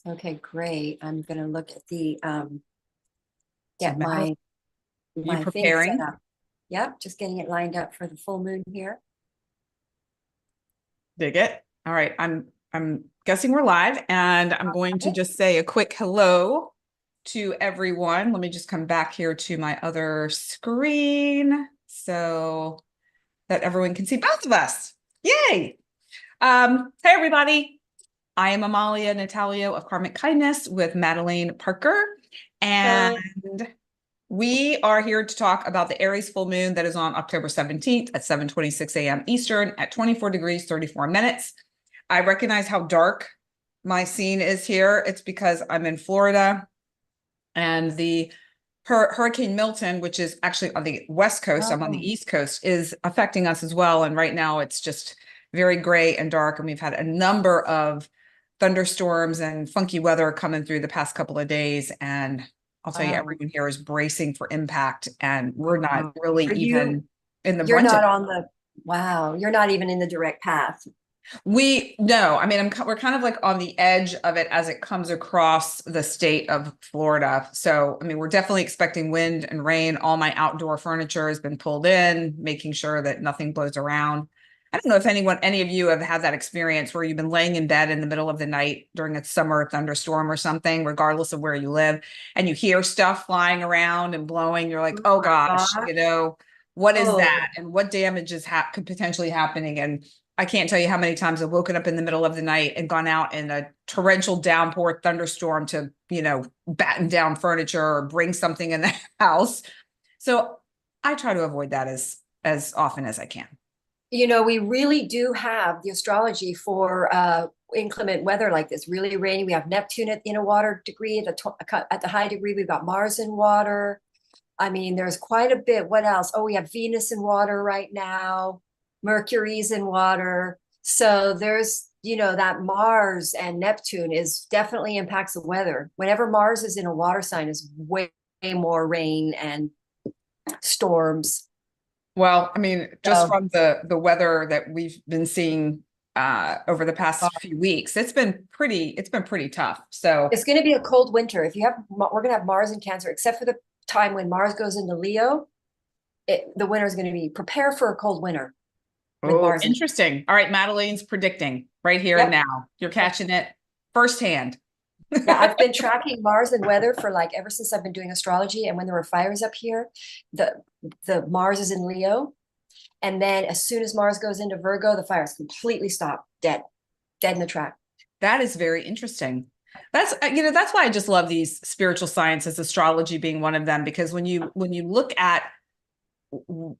Okay, great. I'm going to look at the So get Madeline, you my thing set preparing? up. Yep, just getting it lined up for the full moon here. Dig it. All right. I'm guessing we're live, and I'm going to Okay. just say a quick hello to everyone. Let me just come back here to my other screen so that everyone can see both of us. Yay. Hey everybody. I am Amalia Natalio of Karmic Kindness with Madelaine Parker, and So, we are here to talk about the Aries full moon that is on October 17th at 7:26 a.m. Eastern at 24 degrees, 34 minutes. I recognize how dark my scene is here. It's because I'm in Florida, and the Hurricane Milton, which is actually on the West Coast, I'm on the oh, East Coast, is affecting us as well. And right now it's just very gray and dark. And we've had a number of thunderstorms and funky weather coming through the past couple of days. And I'll tell you, wow. everyone here is bracing for impact. And we're not Wow. really Are you, even in the you're brunt of not it. on the, wow, you're not even in the direct path. No, I mean, we're kind of like on the edge of it as it comes across the state of Florida. So, I mean, we're definitely expecting wind and rain. All my outdoor furniture has been pulled in, making sure that nothing blows around. I don't know if any of you have had that experience where you've been laying in bed in the middle of the night during a summer thunderstorm or something, regardless of where you live, and you hear stuff flying around and blowing. You're like, Oh oh my gosh, God. what is Oh, that? And what damage is could potentially happening? And I can't tell you how many times I've woken up in the middle of the night and gone out in a torrential downpour thunderstorm to, batten down furniture or bring something in the house. So I try to avoid that as often as I can. we really do have the astrology for inclement weather like this, really rainy. We have Neptune in a water degree, at the high degree, we've got Mars in water. I mean, there's quite a bit. What else? Oh, we have Venus in water right now. Mercury's in water. So there's, that Mars and Neptune is definitely impacts the weather. Whenever Mars is in a water sign, is way more rain and storms. Well, I mean, just So from the weather that we've been seeing over the past few weeks, it's been pretty tough. So it's going to be a cold winter. We're going to have Mars in Cancer, except for the time when Mars goes into Leo. The winter is going to be prepare for a cold winter with oh, Mars in. interesting. All right, Madelaine's predicting right here and Yep. now. You're catching it firsthand. Yeah, I've been tracking Mars and weather for like ever since I've been doing astrology. And when there were fires up here, the the Mars is in Leo. And then as soon as Mars goes into Virgo, the fires completely stop, dead in the track. That is very interesting. That's why I just love these spiritual sciences, astrology being one of them, because when you look at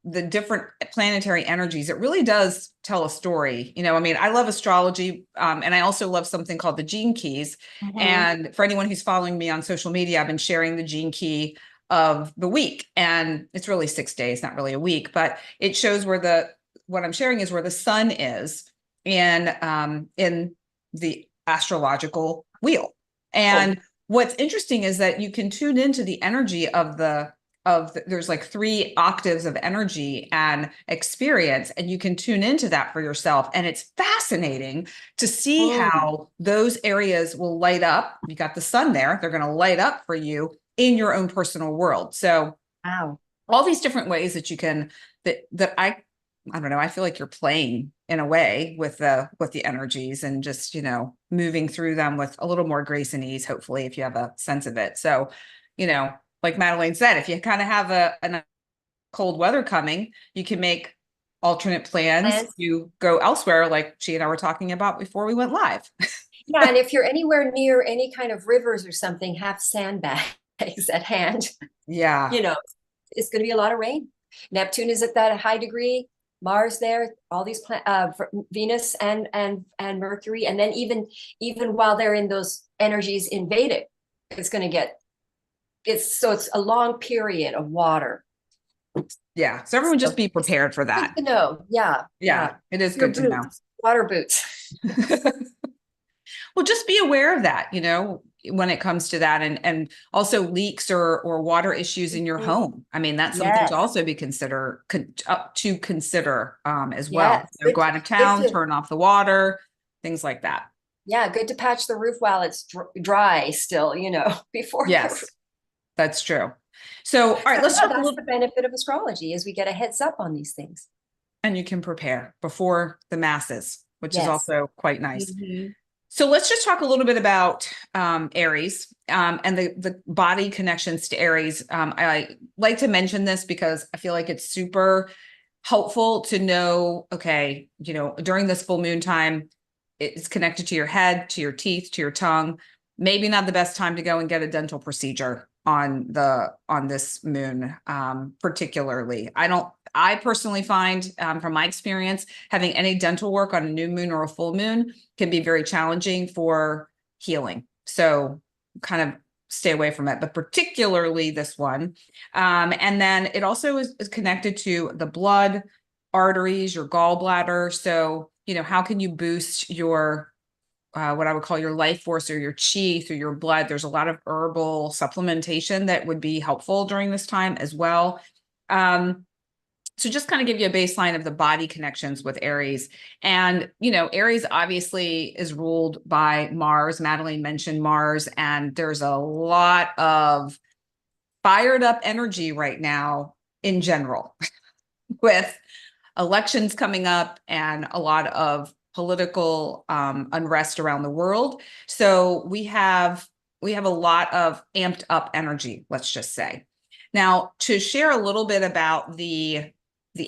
the different planetary energies, it really does tell a story. I mean, I love astrology, and I also love something called the gene keys. Mhm. And for anyone who's following me on social media, I've been sharing the gene key of the week, and it's really 6 days, not really a week, but it shows what I'm sharing is where the sun is in the astrological wheel. Oh, And what's interesting is that you can tune into the energy there's like 3 octaves of energy and experience, and you can tune into that for yourself. And it's fascinating to see mm, how those areas will light up. You got the sun there, they're going to light up for you in your own personal world. So wow. all these different ways that you can that I don't know, I feel like you're playing in a way with the energies, and just moving through them with a little more grace and ease, hopefully, if you have a sense of it. So like Madelaine said, if you kind of have a cold weather coming, you can make alternate plans And to go elsewhere, like she and I were talking about before we went live. yeah, and if you're anywhere near any kind of rivers or something, have sandbags at hand. Yeah, You know, it's going to be a lot of rain. Neptune is at that high degree. Mars there, all these Venus and Mercury, and then even while they're in those energies in Vedic, it's going to get it's a long period of water. yeah. So everyone just So be it's prepared for good that. to know. Yeah, Yeah, yeah. it is Your good to know. boots, water boots. Well, just be aware of that, when it comes to that, and also leaks or water issues in your Mhm. home. I mean, that's something to Yes, also be to consider as well. yes. Go out of Good town, to turn off the water, things like that. Yeah, good to patch the roof while it's dry still, before Yes, that's true. So, all right, let's talk a that's little, the benefit of astrology is we get a heads up on these things. and you can prepare before the masses, which is Yes. also quite nice. Mm-hmm. So let's just talk a little bit about Aries and the body connections to Aries. I like to mention this because I feel like it's super helpful to know, okay, during this full moon time, it's connected to your head, to your teeth, to your tongue. Maybe not the best time to go and get a dental procedure on this moon, particularly. I personally find, from my experience, having any dental work on a new moon or a full moon can be very challenging for healing. So kind of stay away from it, but particularly this one. And then it also is connected to the blood, arteries, your gallbladder. So, how can you boost your what I would call your life force or your chi through your blood? There's a lot of herbal supplementation that would be helpful during this time as well. So just kind of give you a baseline of the body connections with Aries. And, Aries obviously is ruled by Mars. Madelaine mentioned Mars, and there's a lot of fired up energy right now in general with elections coming up and a lot of political unrest around the world. So we have a lot of amped up energy, let's just say. Now, to share a little bit about the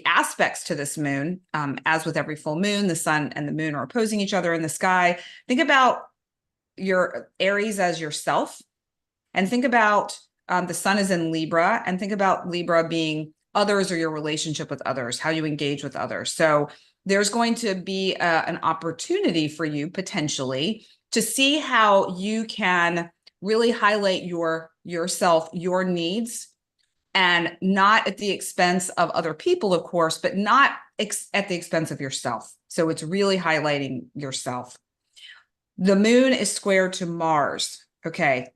aspects to this moon, as with every full moon, the sun and the moon are opposing each other in the sky. Think about your Aries as yourself, and think about the sun is in Libra, and think about Libra being others or your relationship with others, how you engage with others. So there's going to be an opportunity for you potentially to see how you can really highlight yourself, your needs, and not at the expense of other people, of course, but not at the expense of yourself. So it's really highlighting yourself. The moon is square to Mars. Okay.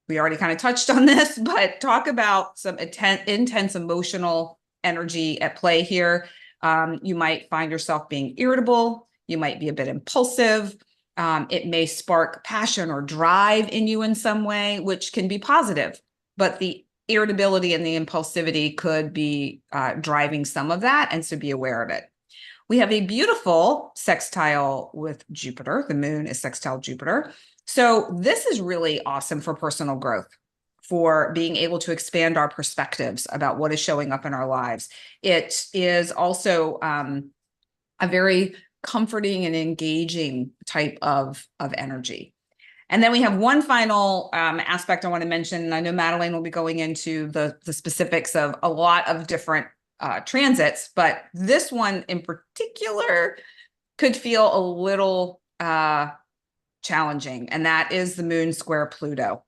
We already kind of touched on this, but talk about some intense emotional energy at play here. You might find yourself being irritable. You might be a bit impulsive. It may spark passion or drive in you in some way, which can be positive, but the irritability and the impulsivity could be driving some of that, and so be aware of it. We have a beautiful sextile with Jupiter. The moon is sextile Jupiter. So this is really awesome for personal growth, for being able to expand our perspectives about what is showing up in our lives. It is also a very comforting and engaging type of energy. And then we have one final aspect I want to mention. And I know Madelaine will be going into the specifics of a lot of different transits, but this one in particular could feel a little challenging, and that is the moon square Pluto.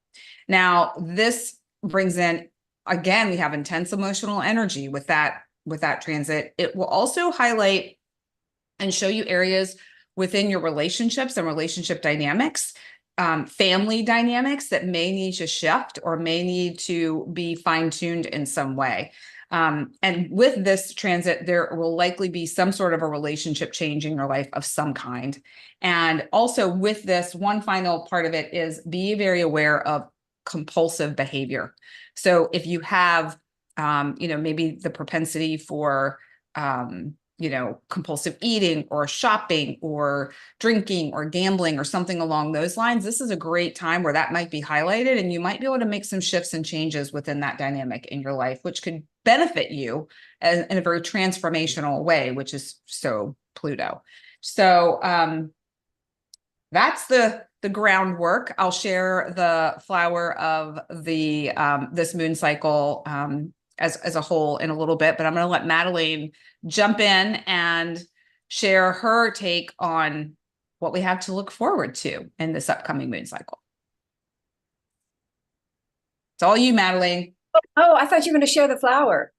Now, this brings in, again, we have intense emotional energy with that transit. It will also highlight and show you areas within your relationships and relationship dynamics, family dynamics that may need to shift or may need to be fine-tuned in some way. And with this transit, there will likely be some sort of a relationship change in your life of some kind. And also with this, one final part of it is be very aware of compulsive behavior. So if you have, maybe the propensity for, compulsive eating or shopping or drinking or gambling or something along those lines, this is a great time where that might be highlighted, and you might be able to make some shifts and changes within that dynamic in your life, which could benefit you in a very transformational way, which is so Pluto. So that's the groundwork. I'll share the flower of the this moon cycle as a whole in a little bit, but I'm going to let Madelaine jump in and share her take on what we have to look forward to in this upcoming moon cycle. It's all you, Madelaine. Oh, I thought you were going to share the flower.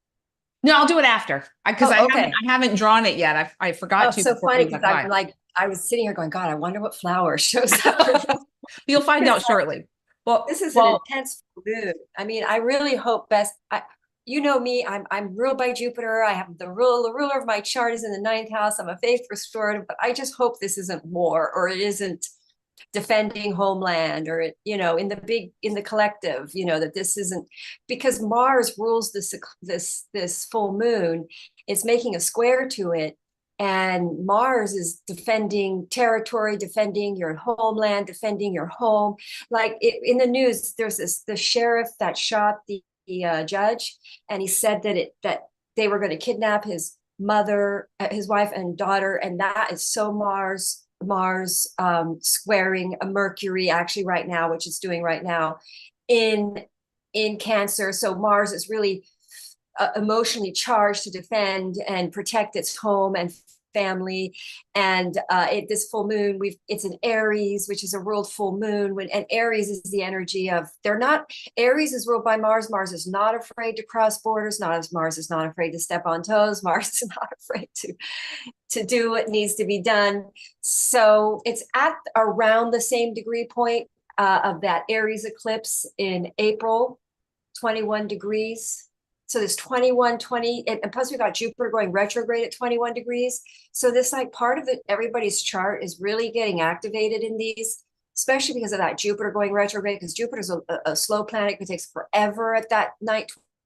No, I'll do it after, because okay. I haven't drawn it yet. I forgot to. So funny, because I'm like, I was sitting here going, God, I wonder what flower shows up. You'll find out shortly. Well, this is an intense moon. I mean, I really hope best. You know me, I'm ruled by Jupiter. I have the ruler of my chart is in the 9th house. I'm a faith restorative, but I just hope this isn't war, or it isn't defending homeland, or, you know, in the collective, you know, that this isn't, because Mars rules this full moon. It's making a square to it, and Mars is defending territory, defending your homeland, defending your home. Like in the news, there's the sheriff that shot the judge, and he said that they were going to kidnap his mother, his wife and daughter, and that is so Mars squaring a Mercury actually right now, which it's doing right now in Cancer. So Mars is really emotionally charged to defend and protect its home and family. And this full moon, it's an Aries, which is a world full moon. And Aries is the energy of, Aries is ruled by Mars. Mars is not afraid to cross borders. Mars is not afraid to step on toes. Mars is not afraid to do what needs to be done. So it's at around the same degree point of that Aries eclipse in April, 21 degrees. So this 21, 20, and plus we got Jupiter going retrograde at 21 degrees. So this, like, part of everybody's chart is really getting activated in these, especially because of that Jupiter going retrograde, because Jupiter's a slow planet. It takes forever at that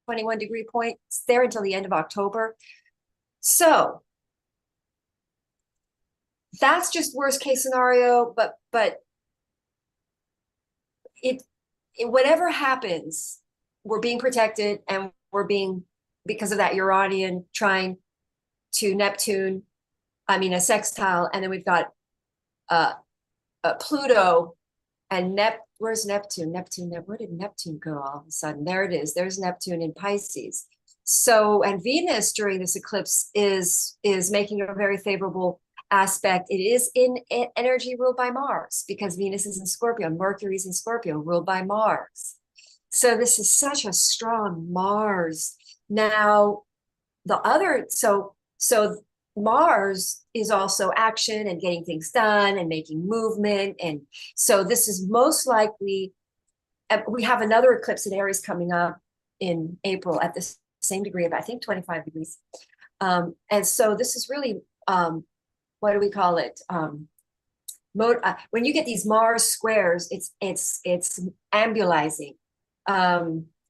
21 degree point. It's there until the end of October. So that's just worst case scenario, but whatever happens, we're being protected, and we're being, because of that Uranian trine to Neptune, a sextile, and then we've got Pluto and where's Neptune? Where did Neptune go all of a sudden? There it is. There's Neptune in Pisces. So, and Venus during this eclipse is making a very favorable aspect. It is in energy ruled by Mars, because Venus is in Scorpio, Mercury's in Scorpio, ruled by Mars. So this is such a strong Mars. Now, so Mars is also action and getting things done and making movement. And so this is most likely, we have another eclipse in Aries coming up in April at the same degree of, I think, 25 degrees. And so this is really, what do we call it? When you get these Mars squares, it's ambulizing.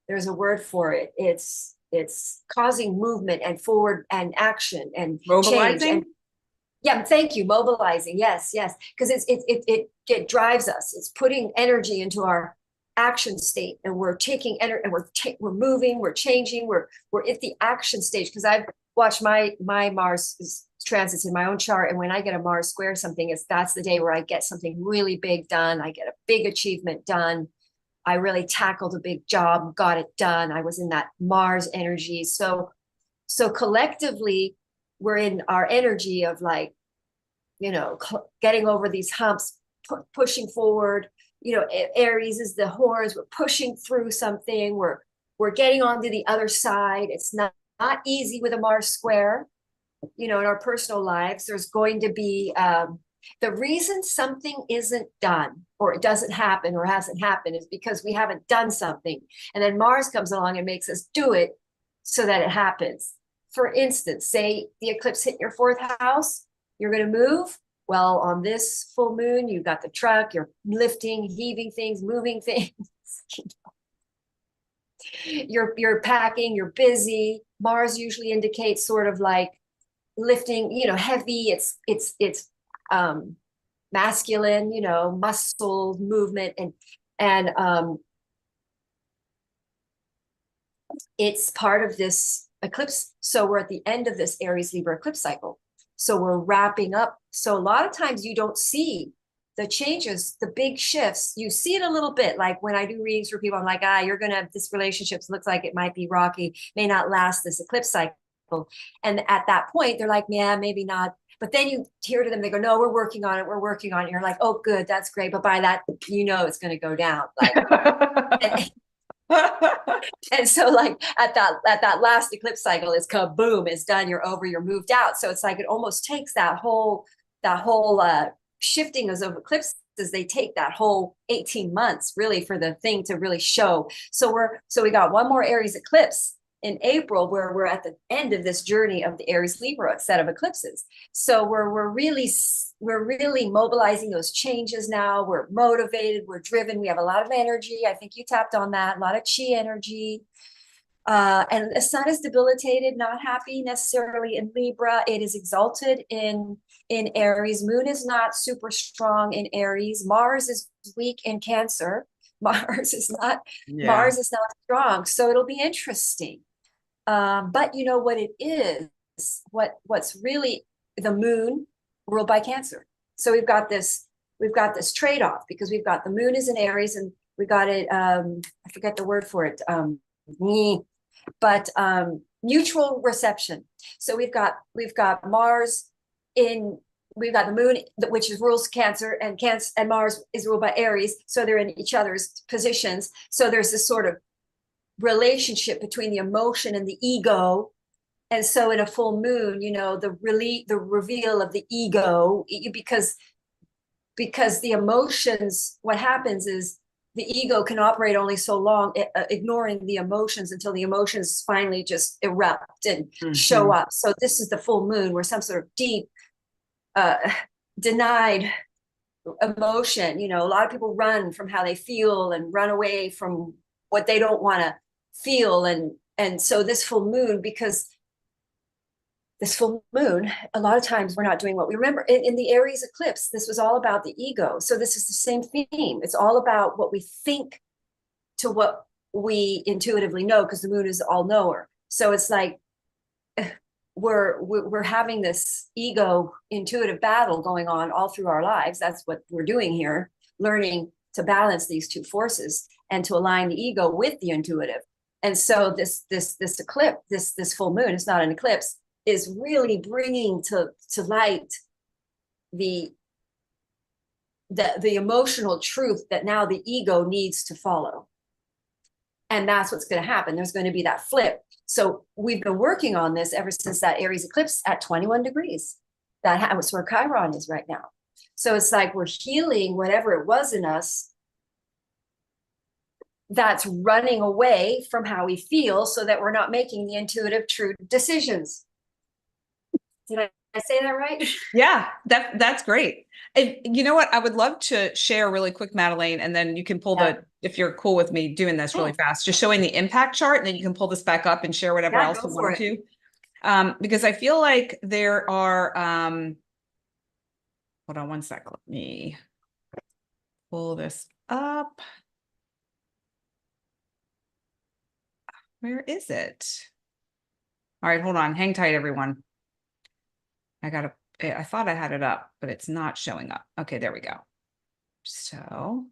There's a word for it. It's causing movement and forward and action and mobilizing. Change. And, yeah, thank you. Mobilizing. Yes, because it drives us. It's putting energy into our action state, and we're taking energy, and we're moving, we're changing, we're at the action stage. Because I've watched my Mars transits in my own chart, and when I get a Mars square something, that's the day where I get something really big done. I get a big achievement done. I really tackled a big job, got it done. I was in that Mars energy. So collectively, we're in our energy of, like, you know, getting over these humps, pushing forward. You know, Aries is the horns. We're pushing through something. We're getting onto the other side. It's not easy with a Mars square. You know, in our personal lives, there's going to be the reason something isn't done, or it doesn't happen, or hasn't happened, is because we haven't done something. And then Mars comes along and makes us do it so that it happens. For instance, say the eclipse hit your fourth house, you're going to move. Well, on this full moon, you've got the truck, you're lifting, heaving things, moving things. You're packing, you're busy. Mars usually indicates sort of like lifting, you know, heavy. It's masculine, you know, muscle movement, and it's part of this eclipse. So we're at the end of this Aries Libra eclipse cycle. So we're wrapping up. So a lot of times you don't see the changes, the big shifts. You see it a little bit, like when I do readings for people, I'm like, this relationship looks like it might be rocky, may not last this eclipse cycle. And at that point, they're like, yeah, maybe not. But then you hear to them, they go, no, we're working on it. We're working on it. You're like, oh, good, that's great. But by that, you know, it's going to go down. Like, and so, like, at that last eclipse cycle, it's kaboom, it's done. You're over, you're moved out. So it's like, it almost takes that whole shifting of eclipses. They take that whole 18 months really for the thing to really show. So we got one more Aries eclipse in April, where we're at the end of this journey of the Aries Libra set of eclipses. So we're really mobilizing those changes now. We're motivated, we're driven, we have a lot of energy. I think you tapped on that, a lot of chi energy. And the sun is debilitated, not happy necessarily in Libra. It is exalted in Aries. Moon is not super strong in Aries. Mars is weak in Cancer. Mars is not strong. So it'll be interesting. But you know what it is, what's really the moon ruled by Cancer. So we've got this trade-off, because we've got the moon is in Aries, and we got it, I forget the word for it, but mutual reception. So we've got Mars in, we've got the moon, which rules Cancer, and Mars is ruled by Aries. So they're in each other's positions. So there's this sort of relationship between the emotion and the ego. And so in a full moon, you know, the reveal of the ego, because the emotions, what happens is the ego can operate only so long, ignoring the emotions, until the emotions finally just erupt and show up. So this is the full moon, where some sort of deep denied emotion, you know, a lot of people run from how they feel and run away from what they don't want to feel. And so this full moon, because this full moon, a lot of times we're not doing what we remember. In the Aries eclipse, this was all about the ego. So this is the same theme. It's all about what we think to what we intuitively know, because the moon is all knower. So it's like we're having this ego intuitive battle going on all through our lives. That's what we're doing here, learning to balance these two forces and to align the ego with the intuitive. And so this eclipse, this full moon, it's not an eclipse, is really bringing to light the emotional truth that now the ego needs to follow. And that's what's going to happen. There's going to be that flip. So we've been working on this ever since that Aries eclipse at 21 degrees. That's where Chiron is right now. So it's like we're healing whatever it was in us that's running away from how we feel, so that we're not making the intuitive, true decisions. Did I say that right? Yeah, that's great. And you know what? I would love to share really quick, Madelaine, and then you can pull if you're cool with me doing this really fast, just showing the impact chart, and then you can pull this back up and share whatever else you want to. Because I feel like there are, hold on one sec. Let me pull this up. Where is it? All right, hold on. Hang tight, everyone. I thought I had it up, but it's not showing up. Okay, there we go. So,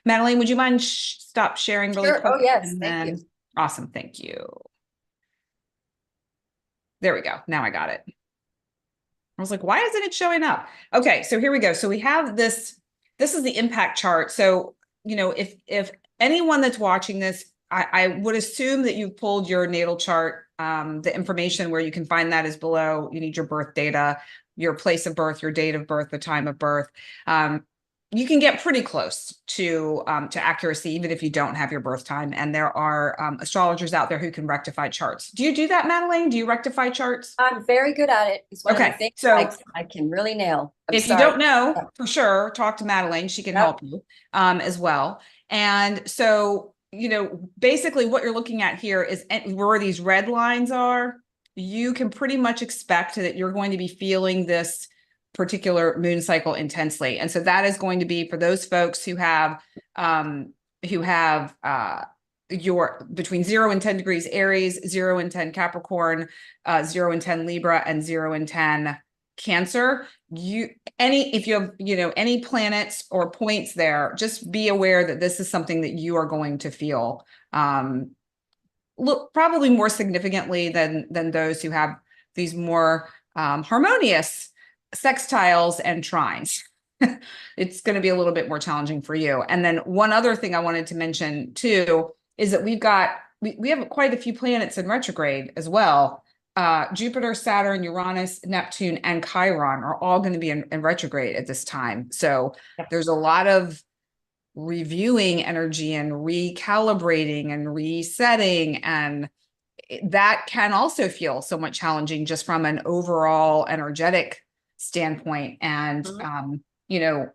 Madelaine, would you mind stop sharing really quick? Oh, yes. Thank you. Awesome. Thank you. There we go. Now I got it. I was like, why isn't it showing up? Okay, so here we go. So we have this is the impact chart. So, you know, if anyone that's watching this, I would assume that you've pulled your natal chart. The information where you can find that is below. You need your birth data, your place of birth, your date of birth, the time of birth. You can get pretty close to accuracy, even if you don't have your birth time. And there are astrologers out there who can rectify charts. Do you do that, Madelaine? Do you rectify charts? I'm very good at it. It's one of the things I can really nail. If you don't know, for sure, talk to Madelaine. She can help you as well. And so, you know, basically what you're looking at here is where these red lines are. You can pretty much expect that you're going to be feeling this particular moon cycle intensely. And so that is going to be for those folks who have your between 0 and 10 degrees Aries, 0 and 10 Capricorn, 0 and 10 Libra, and 0 and 10 Cancer. If you have, you know, any planets or points there, just be aware that this is something that you are going to feel probably more significantly than those who have these more harmonious sextiles and trines. It's going to be a little bit more challenging for you. And then one other thing I wanted to mention too is that we have quite a few planets in retrograde as well. Jupiter, Saturn, Uranus, Neptune, and Chiron are all going to be in retrograde at this time. So there's a lot of reviewing energy and recalibrating and resetting. And that can also feel somewhat challenging just from an overall energetic standpoint. And, you know,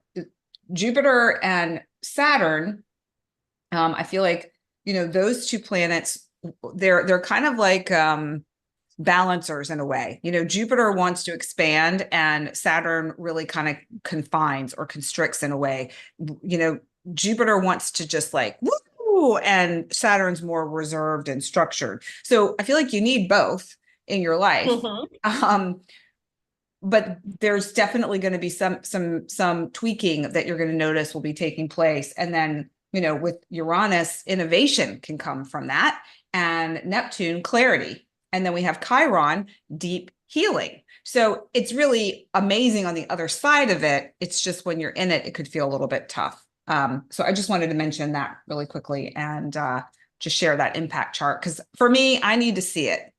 Jupiter and Saturn, I feel like, you know, those two planets, they're kind of like, balancers in a way. You know, Jupiter wants to expand and Saturn really kind of confines or constricts in a way. You know, Jupiter wants to just like, woo, and Saturn's more reserved and structured. So I feel like you need both in your life. But there's definitely going to be some tweaking that you're going to notice will be taking place. And then, you know, with Uranus, innovation can come from that, and Neptune, clarity. And then we have Chiron, deep healing. So it's really amazing on the other side of it. It's just when you're in it, it could feel a little bit tough. So I just wanted to mention that really quickly and just share that impact chart. Because for me, I need to see it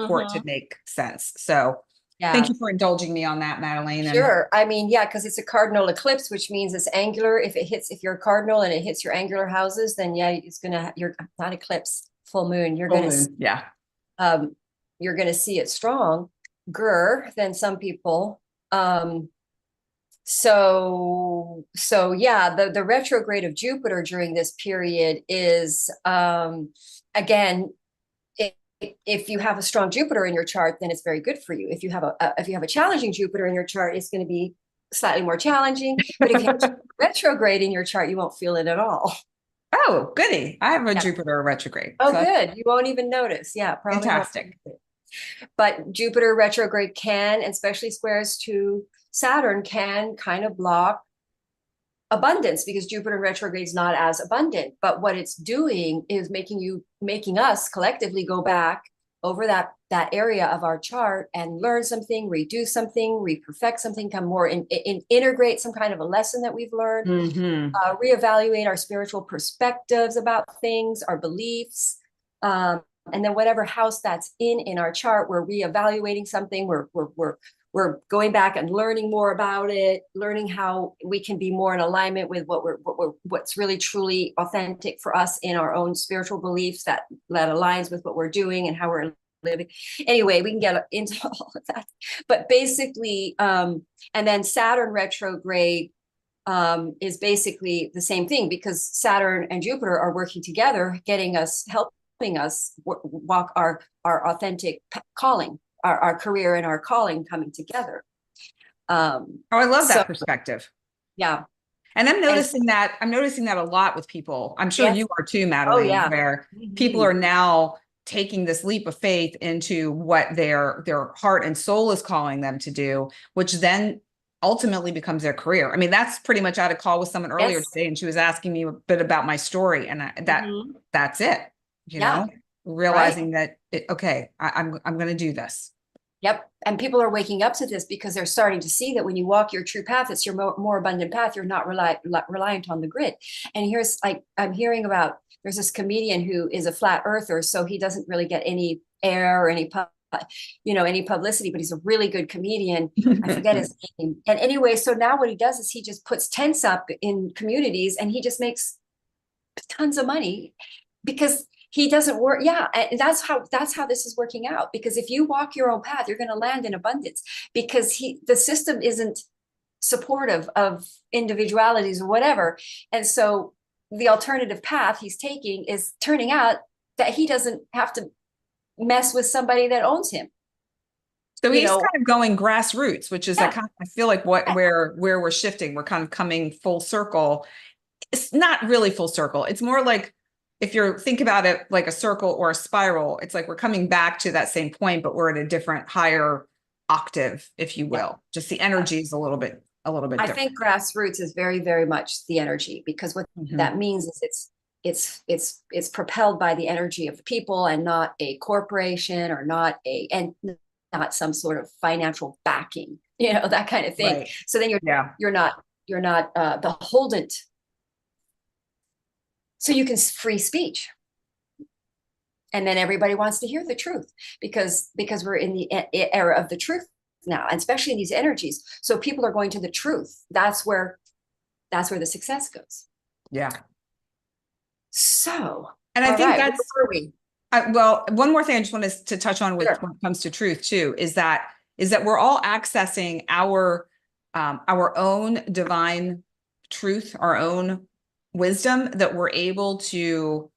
for it to make sense. So thank you for indulging me on that, Madelaine. Sure. I mean, yeah, because it's a cardinal eclipse, which means it's angular. If you're a cardinal and it hits your angular houses, then yeah, you're not eclipse, full moon. You're going to, you're going to see it stronger than some people. So yeah, the retrograde of Jupiter during this period is, again, if you have a strong Jupiter in your chart, then it's very good for you. If you have a challenging Jupiter in your chart, it's going to be slightly more challenging. But if you have retrograde in your chart, you won't feel it at all. Oh, goody. I have a Jupiter retrograde. Oh, so good. You won't even notice. Yeah, probably. Fantastic. But Jupiter retrograde can, and especially squares to Saturn, can kind of block abundance, because Jupiter retrograde is not as abundant. But what it's doing is making us collectively go back over that area of our chart and learn something, redo something, reperfect something, come more integrate some kind of a lesson that we've learned, reevaluate our spiritual perspectives about things, our beliefs, and then whatever house that's in our chart, we're reevaluating something. We're going back and learning more about it, learning how we can be more in alignment with what's really truly authentic for us in our own spiritual beliefs that aligns with what we're doing and how we're living. Anyway, we can get into all of that. But basically, and then Saturn retrograde is basically the same thing, because Saturn and Jupiter are working together, helping us walk our authentic calling. Our career and our calling coming together. I love that perspective. Yeah. And I'm noticing that a lot with people. I'm sure you are too, Madelaine, where people are now taking this leap of faith into what their heart and soul is calling them to do, which then ultimately becomes their career. I mean, that's pretty much. I had a call with someone earlier today, and she was asking me a bit about my story, and that's it. You know, realizing that I'm going to do this. Yep. And people are waking up to this because they're starting to see that when you walk your true path, it's your more abundant path. You're not reliant on the grid. And I'm hearing about, there's this comedian who is a flat earther, so he doesn't really get any air or any publicity, but he's a really good comedian. I forget his name. And anyway, so now what he does is he just puts tents up in communities and he just makes tons of money because he doesn't work. Yeah. And that's how this is working out. Because if you walk your own path, you're going to land in abundance, because the system isn't supportive of individualities or whatever. And so the alternative path he's taking is turning out that he doesn't have to mess with somebody that owns him. So he's kind of going grassroots, which is I feel like where we're shifting. We're kind of coming full circle. It's not really full circle. It's more like, if you think about it like a circle or a spiral, it's like we're coming back to that same point, but we're at a different, higher octave, if you will. Just the energy is a little bit different. I think grassroots is very, very much the energy, because what that means is it's propelled by the energy of the people, and not a corporation, or not some sort of financial backing, that kind of thing. Right. So then you're not beholden. So you can free speech. And then everybody wants to hear the truth, because we're in the era of the truth now, and especially in these energies. So people are going to the truth. That's where the success goes. Yeah. So, and I think where were we? Well, one more thing I just wanted to touch on with Sure. when it comes to truth too, is that we're all accessing our own divine truth, our own wisdom that we're able to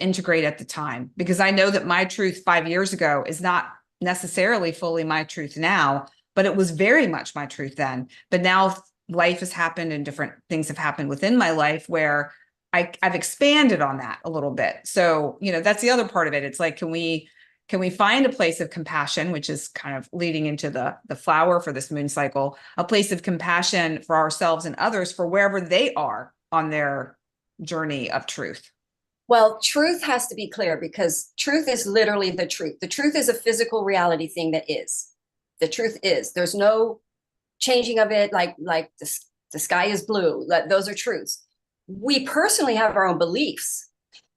integrate at the time. Because I know that my truth 5 years ago is not necessarily fully my truth now, but it was very much my truth then. But now life has happened and different things have happened within my life where I've expanded on that a little bit. So, that's the other part of it. It's like, can we find a place of compassion, which is kind of leading into the flower for this moon cycle, a place of compassion for ourselves and others for wherever they are on their journey of truth? Well, truth has to be clear because truth is literally the truth. The truth is a physical reality thing that is. The truth is. There's no changing of it like the sky is blue. Those are truths. We personally have our own beliefs.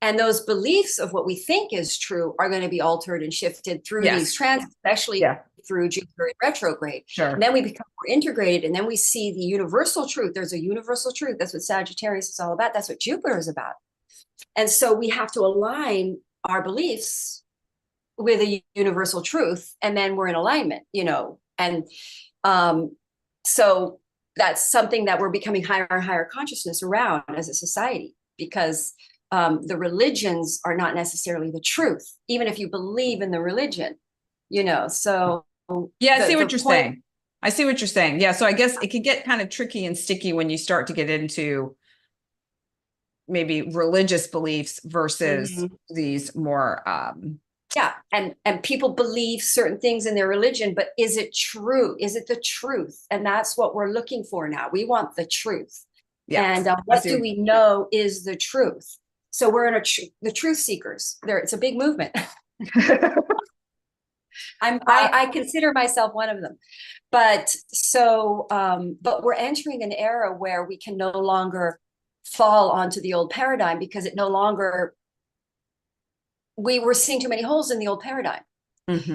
And those beliefs of what we think is true are going to be altered and shifted through these transits, especially through Jupiter in retrograde. Sure. And then we become more integrated, and then we see the universal truth. There's a universal truth. That's what Sagittarius is all about. That's what Jupiter is about. And so we have to align our beliefs with a universal truth, and then we're in alignment, And so that's something that we're becoming higher and higher consciousness around as a society, because the religions are not necessarily the truth, even if you believe in the religion, so. Yeah, I see what you're saying. I see what you're saying. Yeah. So I guess it can get kind of tricky and sticky when you start to get into maybe religious beliefs versus these more, and people believe certain things in their religion, but is it true? Is it the truth? And that's what we're looking for now. We want the truth. Yes. And what do we know is the truth? So we're in the truth seekers. It's a big movement. I consider myself one of them. But we're entering an era where we can no longer fall onto the old paradigm, because it no longer, we were seeing too many holes in the old paradigm.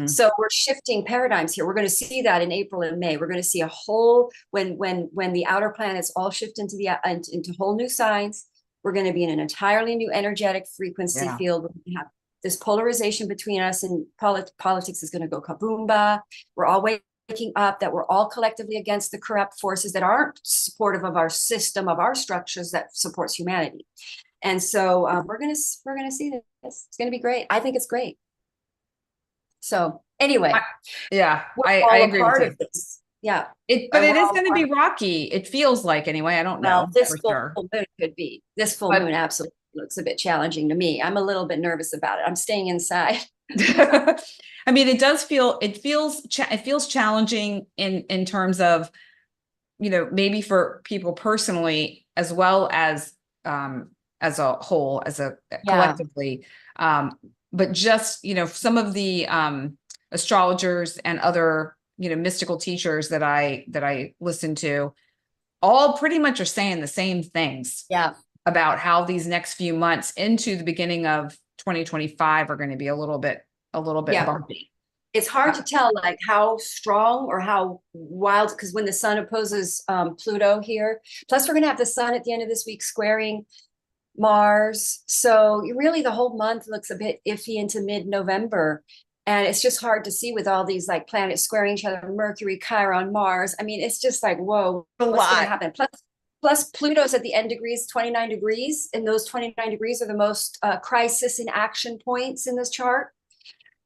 So we're shifting paradigms here. We're going to see that in April and May. We're going to see a whole, when the outer planets all shift into whole new signs, we're going to be in an entirely new energetic frequency field. We have this polarization between us, and politics is going to go kaboomba. We're all waking up that we're all collectively against the corrupt forces that aren't supportive of our system, of our structures that supports humanity. And so we're going to see this. It's going to be great. I think it's great. So anyway, I agree with you. This. Yeah. But it is going to be rocky. It feels like, anyway. I don't know. This full moon could be. This full moon absolutely looks a bit challenging to me. I'm a little bit nervous about it. I'm staying inside. I mean, it feels challenging in terms of, maybe for people personally, as well as a whole, collectively. But just, some of the astrologers and other, mystical teachers that I listen to, all pretty much are saying the same things about how these next few months into the beginning of 2025 are going to be a little bit bumpy. It's hard to tell like how strong or how wild, because when the sun opposes Pluto here, plus we're going to have the sun at the end of this week squaring Mars. So really the whole month looks a bit iffy into mid-November. And it's just hard to see with all these like planets squaring each other, Mercury, Chiron, Mars. I mean, it's just like, whoa, what's going to happen? Plus Pluto's at the end degrees, 29 degrees. And those 29 degrees are the most crisis and action points in this chart.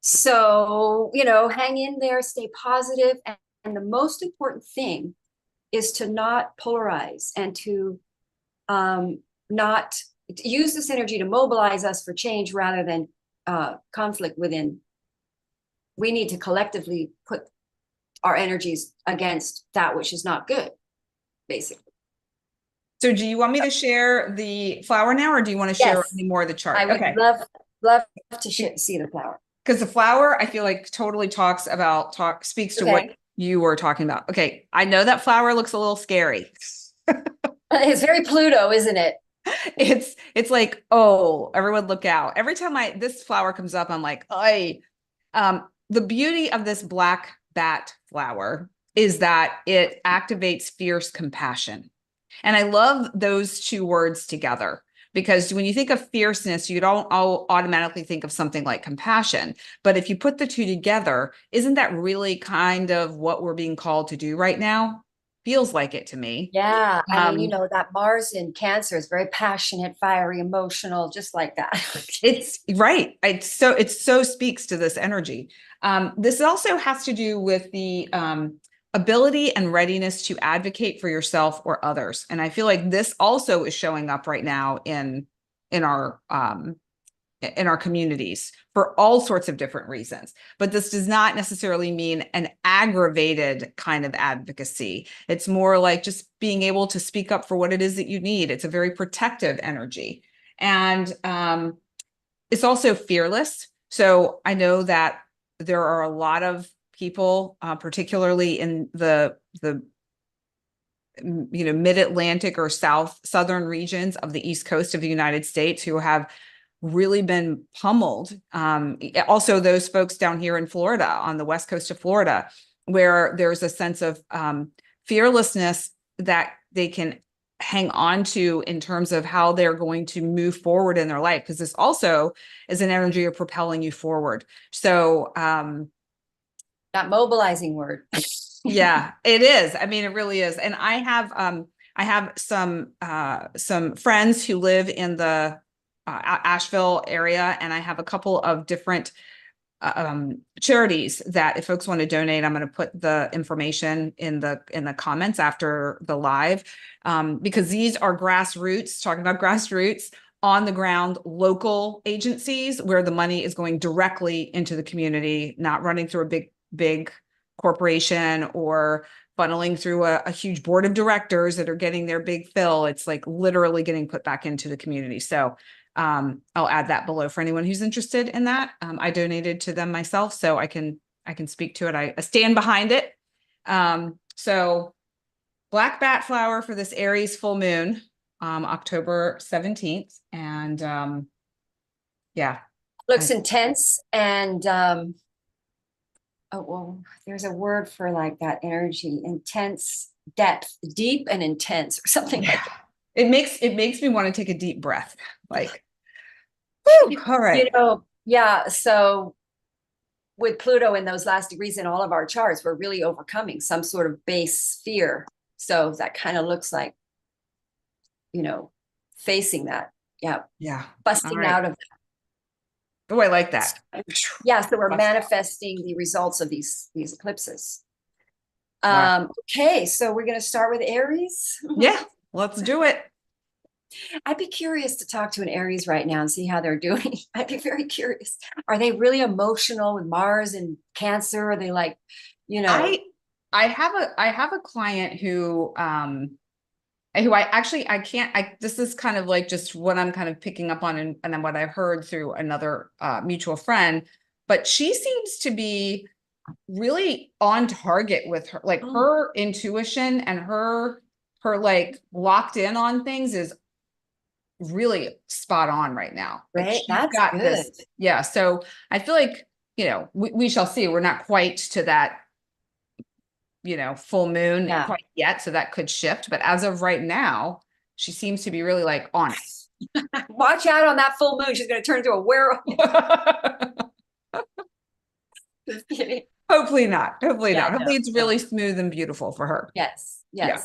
So, hang in there, stay positive. And the most important thing is to not polarize and to not use this energy to mobilize us for change rather than conflict within. We need to collectively put our energies against that which is not good, basically. So do you want me to share the flower now, or do you want to share any more of the chart? I would love to see the flower. Because the flower, I feel like totally speaks to what you were talking about. Okay. I know that flower looks a little scary. It's very Pluto, isn't it? It's like, oh, everyone look out. Every time this flower comes up, I'm like, the beauty of this black bat flower is that it activates fierce compassion. And I love those two words together, because when you think of fierceness, you don't all automatically think of something like compassion. But if you put the two together, isn't that really kind of what we're being called to do right now? Feels like it to me. Yeah, I mean, you Um, know, that Mars in Cancer is very passionate, fiery, emotional, just like that. It's right. It so speaks to this energy. This also has to do with the ability and readiness to advocate for yourself or others. And I feel like this also is showing up right now in our in our communities for all sorts of different reasons. But this does not necessarily mean an aggravated kind of advocacy. It's more like just being able to speak up for what it is that you need. It's a very protective energy. And it's also fearless. So I know that there are a lot of people, particularly in the mid-Atlantic or southern regions of the East Coast of the United States, who have really been pummeled. Also, those folks down here in Florida, on the west coast of Florida, where there's a sense of fearlessness that they can hang on to in terms of how they're going to move forward in their life, because this also is an energy of propelling you forward. So That mobilizing word. yeah, it is. I mean, it really is. And I have some friends who live in the Asheville area, and I have a couple of different charities that if folks want to donate, I'm going to put the information in the comments after the live, because these are grassroots, talking about grassroots, on the ground, local agencies where the money is going directly into the community, not running through a big corporation or funneling through a huge board of directors that are getting their big fill. It's like literally getting put back into the community. So I'll add that below for anyone who's interested in that. I donated to them myself, so I can speak to it. I stand behind it. So black bat flower for this Aries full moon, October 17th. And yeah. Looks intense and oh, well, there's a word for like that energy, intense, depth, deep and intense or something like that. It makes me want to take a deep breath. Like, whew, all right. Yeah. So with Pluto in those last degrees in all of our charts, we're really overcoming some sort of base fear. So that kind of looks like, facing that. Yeah. Yeah. Busting out of that. Oh, I like that. Yeah. So we're manifesting the results of these eclipses. Wow. Okay. So we're going to start with Aries. Yeah. Let's do it. I'd be curious to talk to an Aries right now and see how they're doing. I'd be very curious. Are they really emotional with Mars and Cancer? Are they like, I have a client who this is kind of like just what I'm kind of picking up on and then what I've heard through another mutual friend, but she seems to be really on target with her, like her intuition and her like locked in on things is really spot on right now. Like right? she's That's got good. this. Yeah. So I feel like, we shall see. We're not quite to that, full moon quite yet. So that could shift. But as of right now, she seems to be really like on it. Watch out on that full moon. She's going to turn into a werewolf. Just kidding. Hopefully not. Hopefully Yeah, not. Hopefully no, it's really smooth and beautiful for her. Yes. Yeah.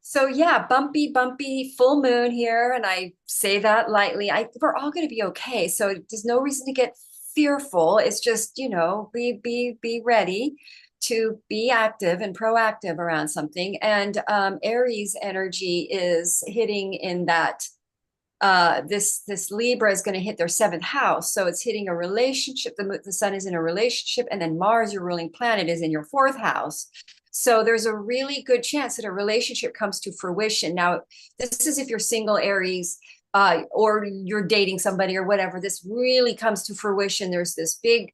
So yeah, bumpy full moon here. And I say that lightly. We're all going to be okay. So there's no reason to get fearful. It's just, be ready to be active and proactive around something. And Aries energy is hitting in that this Libra is going to hit their 7th house. So it's hitting a relationship. The sun is in a relationship, and then Mars, your ruling planet, is in your 4th house. So there's a really good chance that a relationship comes to fruition. Now, this is if you're single, Aries, or you're dating somebody or whatever. This really comes to fruition. There's this big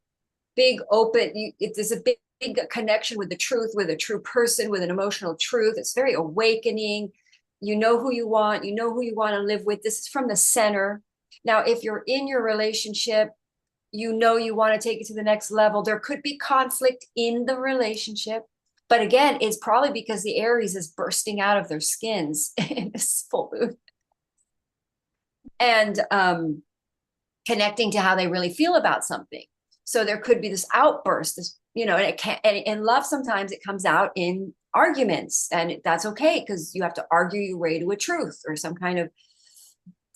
open, there's a big connection with the truth, with a true person, with an emotional truth. It's very awakening. You know who you want to live with. This is from the center. Now, if you're in your relationship, you want to take it to the next level. There could be conflict in the relationship. But again, it's probably because the Aries is bursting out of their skins in this full moon. and connecting to how they really feel about something. So there could be this outburst, this, you know, and it can, and in love, sometimes it comes out in arguments, and that's okay, because you have to argue your way to a truth or some kind of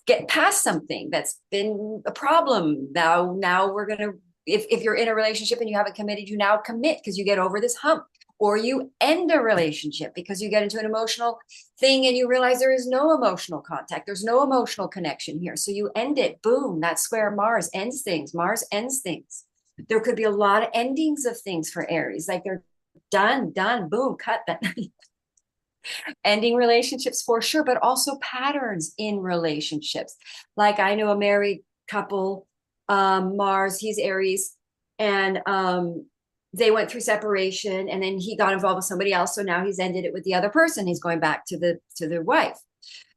get past something that's been a problem. Now we're going to, if you're in a relationship and you haven't committed, you now commit because you get over this hump, or you end a relationship because you get into an emotional thing and you realize there is no emotional contact. There's no emotional connection here. So you end it. Boom. That's where Mars ends things. Mars ends things. There could be a lot of endings of things for Aries. Like they're done, boom, cut that. Ending relationships for sure, but also patterns in relationships. Like I know a married couple, Mars, he's Aries, and they went through separation, and then he got involved with somebody else. So now he's ended it with the other person. He's going back to the wife.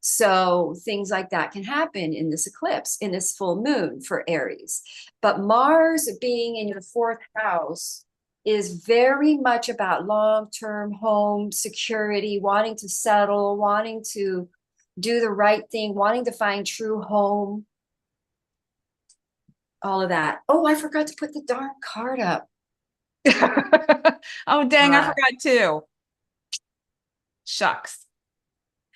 So things like that can happen in this eclipse, in this full moon for Aries. But Mars being in your fourth house is very much about long-term home security, wanting to settle, wanting to do the right thing, wanting to find true home, all of that. Oh, I forgot to put the darn card up. Oh, dang, I forgot too. Shucks.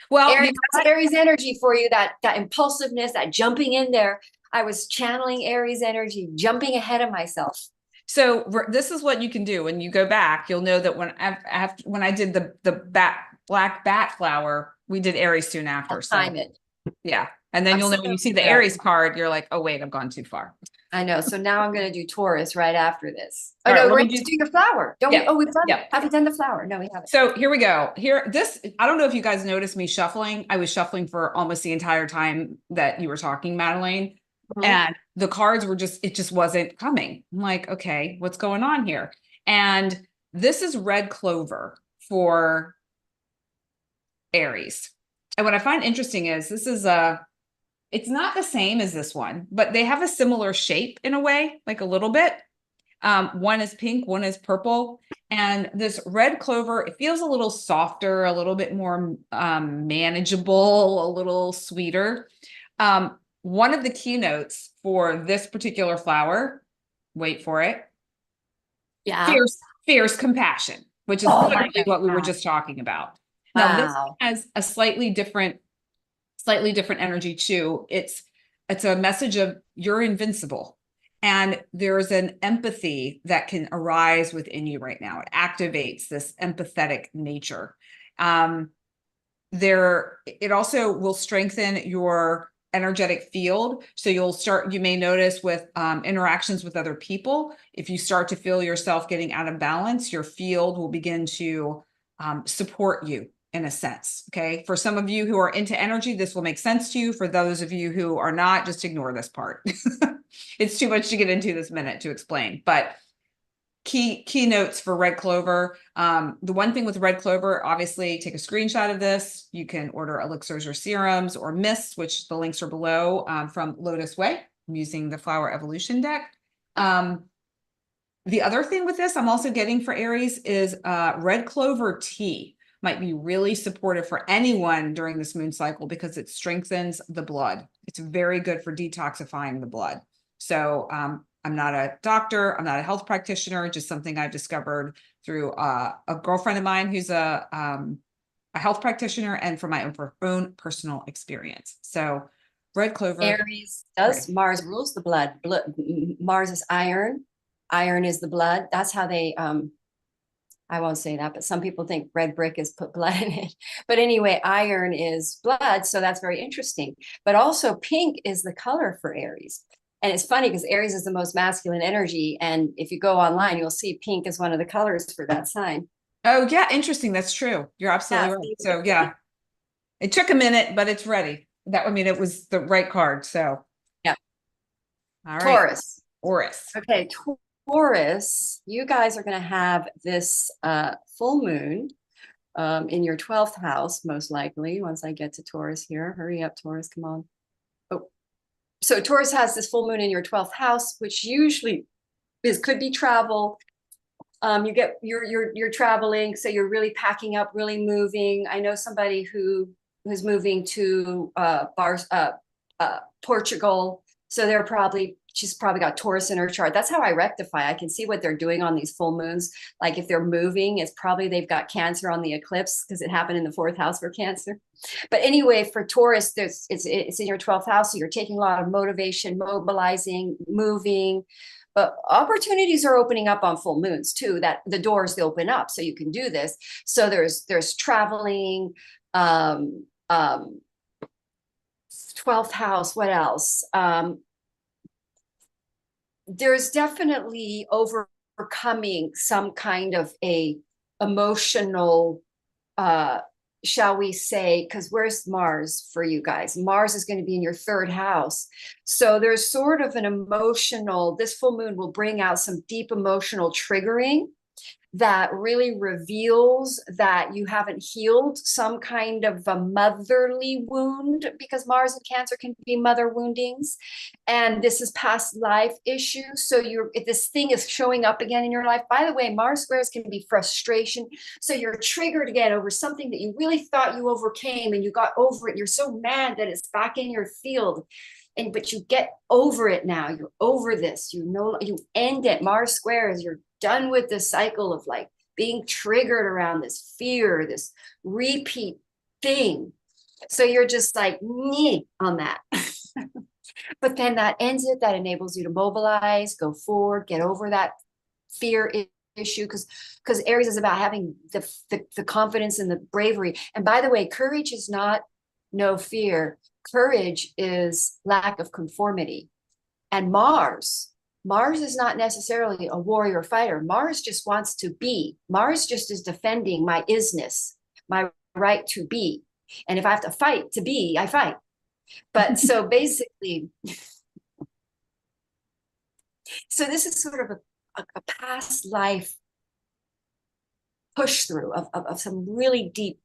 Well, Aries, that's Aries energy for you, that impulsiveness, that jumping in there. I was channeling Aries energy, jumping ahead of myself. So this is what you can do. When you go back, you'll know that when I did the black bat flower, we did Aries soon after. So Time it. yeah. And then you'll know when you see the Aries card, you're like, oh, wait, I've gone too far. I know. So now I'm going to do Taurus right after this. Oh, All no, right, we're going to do your flower. Don't we? Oh, we've done yeah. Have we done the flower? No, we haven't. So here we go. I don't know if you guys noticed me shuffling. I was shuffling for almost the entire time that you were talking, Madelaine. Mm-hmm. And the cards were it just wasn't coming. I'm like, okay, what's going on here? And this is red clover for Aries. And what I find interesting is this is it's not the same as this one, but they have a similar shape in a way, like a little bit. One is pink, one is purple. And this red clover, it feels a little softer, a little bit more manageable, a little sweeter. One of the keynotes for this particular flower, wait for it. Yeah. Fierce compassion, which is literally what we were just talking about. Now, this has a slightly different energy too. It's a message of you're invincible. And there's an empathy that can arise within you right now. It activates this empathetic nature. It also will strengthen your energetic field. So you may notice with interactions with other people, if you start to feel yourself getting out of balance, your field will begin to support you in a sense. Okay. For some of you who are into energy, this will make sense to you. For those of you who are not, just ignore this part. It's too much to get into this minute to explain, but keynotes for red clover. The one thing with red clover, obviously take a screenshot of this. You can order elixirs or serums or mists, which the links are below, from LOTUSWEI. I'm using the Flower Evolution deck. The other thing with this, I'm also getting for Aries is red clover tea might be really supportive for anyone during this moon cycle because it strengthens the blood. It's very good for detoxifying the blood. So I'm not a doctor, I'm not a health practitioner, just something I've discovered through a girlfriend of mine who's a health practitioner and from my own personal experience. So red clover. Aries does, Mars rules the blood. Mars is iron. Iron is the blood. That's how they, I won't say that, but some people think red brick is put blood in it. But anyway, iron is blood. So that's very interesting. But also pink is the color for Aries. And it's funny because Aries is the most masculine energy. And if you go online, you'll see pink is one of the colors for that sign. Oh, yeah. Interesting. That's true. You're absolutely right. So, yeah, it took a minute, but it's ready. It was the right card. So, yeah. All right. Taurus. Okay. Taurus, you guys are going to have this full moon in your 12th house, most likely, once I get to Taurus here. Hurry up, Taurus. Come on. So Taurus has this full moon in your 12th house, which usually could be travel. You're traveling, so you're really packing up, really moving. I know somebody who's moving to Portugal. So she's probably got Taurus in her chart. That's how I rectify. I can see what they're doing on these full moons. Like if they're moving, it's probably they've got Cancer on the eclipse because it happened in the 4th house for Cancer. But anyway, for Taurus, it's in your 12th house. So you're taking a lot of motivation, mobilizing, moving. But opportunities are opening up on full moons too, that the doors they open up so you can do this. So there's traveling, 12th house, what else? There's definitely overcoming some kind of a emotional, shall we say, because where's Mars for you guys? Mars is going to be in your 3rd house. So there's sort of an emotional, this full moon will bring out some deep emotional triggering that really reveals that you haven't healed some kind of a motherly wound, because Mars and Cancer can be mother woundings. And this is past life issues. So if this thing is showing up again in your life. By the way, Mars squares can be frustration. So you're triggered again over something that you really thought you overcame and you got over it. You're so mad that it's back in your field. But you get over it now. You're over this. You end it. Mars squares, you're done with the cycle of like being triggered around this fear, this repeat thing. So you're just like, nee on that. But then that ends it. That enables you to mobilize, go forward, get over that fear issue. Because Aries is about having the confidence and the bravery. And by the way, courage is not no fear. Courage is lack of conformity. And Mars is not necessarily a warrior fighter. Mars just wants to be. Mars just is defending my isness, my right to be. And if I have to fight to be, I fight. But so basically, so this is sort of a past life push through of some really deep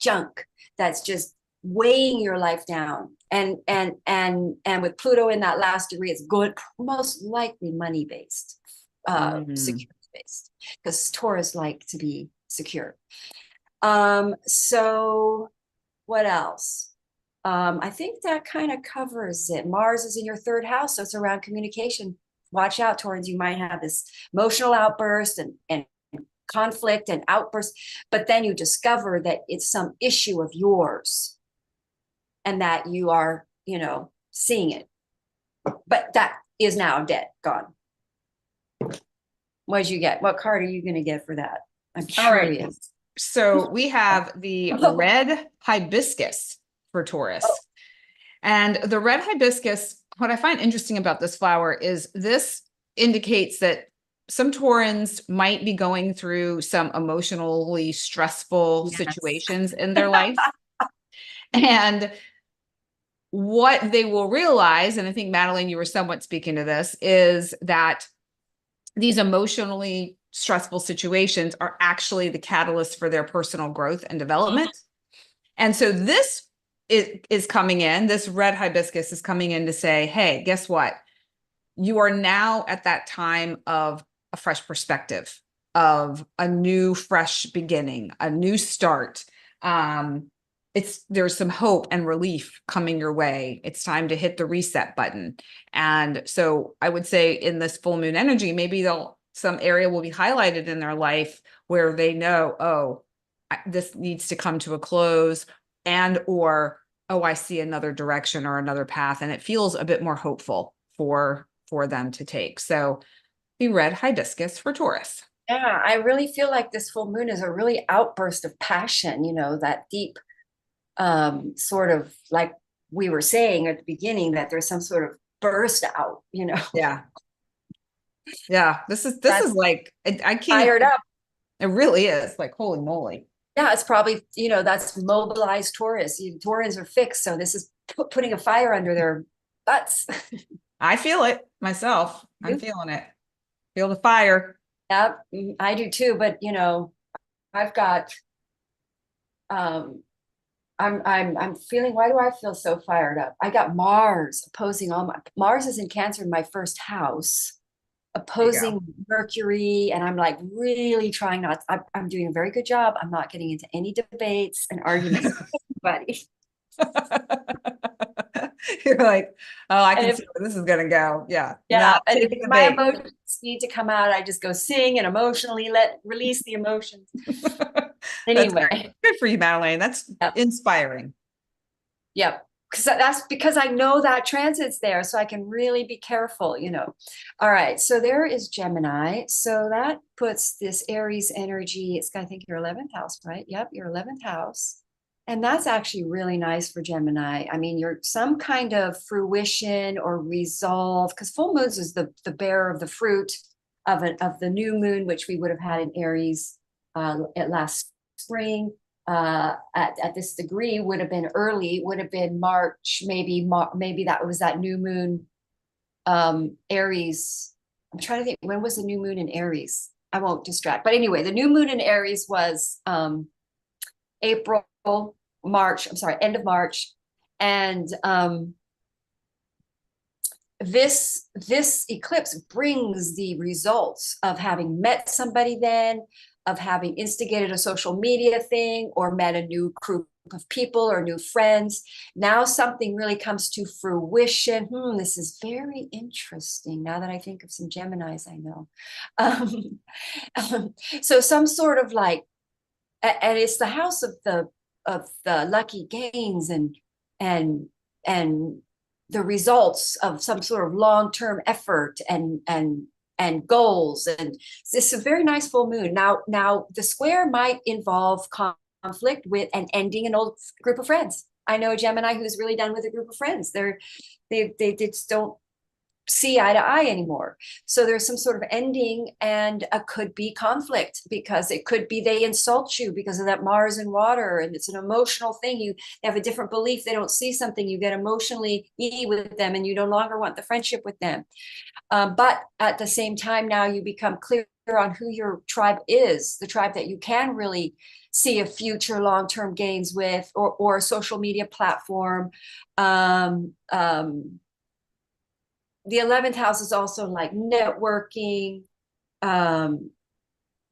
junk that's just weighing your life down. And with Pluto in that last degree, it's good, most likely money based, security based, because Taurus like to be secure. So what else? I think that kind of covers it. Mars is in your 3rd house, so it's around communication. Watch out, Taurus. You might have this emotional outburst and conflict and outburst, but then you discover that it's some issue of yours and that you are, seeing it. But that is now dead, gone. What did you get? What card are you going to get for that? I'm curious. All right. So we have the red hibiscus for Taurus. Oh. And the red hibiscus, what I find interesting about this flower is this indicates that some Taurans might be going through some emotionally stressful situations in their life. And what they will realize, and I think, Madelaine, you were somewhat speaking to this, is that these emotionally stressful situations are actually the catalyst for their personal growth and development. And so this is coming in, this red hibiscus is coming in to say, hey, guess what? You are now at that time of a fresh perspective, of a new, fresh beginning, a new start. There's some hope and relief coming your way. It's time to hit the reset button. And so I would say in this full moon energy, maybe some area will be highlighted in their life where they know, this needs to come to a close, or, I see another direction or another path. And it feels a bit more hopeful for them to take. So the red hibiscus for Taurus. Yeah, I really feel like this full moon is a really outburst of passion, that deep, sort of like we were saying at the beginning, that there's some sort of burst out, Yeah. This is like, I can't. Fired up. It really is like, holy moly. Yeah, it's probably, that's mobilized Taurus. Taurans are fixed. So this is putting a fire under their butts. I feel it myself. I'm feeling it. Feel the fire. Yeah, I do too. But, I've got, I'm feeling, why do I feel so fired up? I got Mars opposing Mars is in Cancer in my 1st house, opposing Mercury. And I'm like really trying not, I'm doing a very good job. I'm not getting into any debates and arguments with anybody. You're like, oh, I And can if, see where this is gonna go. Yeah. yeah, Not and if taking the my bait. emotions need to come out, I just go sing and emotionally release the emotions. That's great. Anyway, Good for you, Madelaine. That's yeah, inspiring. yeah. Because that's because I know that transit's there, so I can really be careful, you know. All right, so there is Gemini. So that puts this Aries energy, it's I think your 11th house, right? Yep, your 11th house. And that's actually really nice for Gemini. I mean, you're some kind of fruition or resolve, because full moons is the bearer of the fruit of the new moon, which we would have had in Aries at last spring. At this degree would have been early, would have been March, maybe that was that new moon, Aries. I'm trying to think, when was the new moon in Aries? I won't distract. But anyway, the new moon in Aries was April, March, I'm sorry, end of March. And this eclipse brings the results of having met somebody then, of having instigated a social media thing or met a new group of people or new friends. Now something really comes to fruition. This is very interesting now that I think of some Geminis I know. So some sort of like, and it's the house of the lucky gains and and the results of some sort of long-term effort and goals. And this is a very nice full moon. Now the square might involve conflict with and ending an old group of friends. I know a Gemini who's really done with a group of friends. They just don't see eye to eye anymore. So there's some sort of ending, and could be conflict, because it could be they insult you because of that Mars and water, and it's an emotional thing. You have a different belief, they don't see something, you get emotionally with them, and you no longer want the friendship with them. But at the same time, now you become clear on who your tribe is, the tribe that you can really see a future long-term gains with, or a social media platform. The 11th house is also like networking,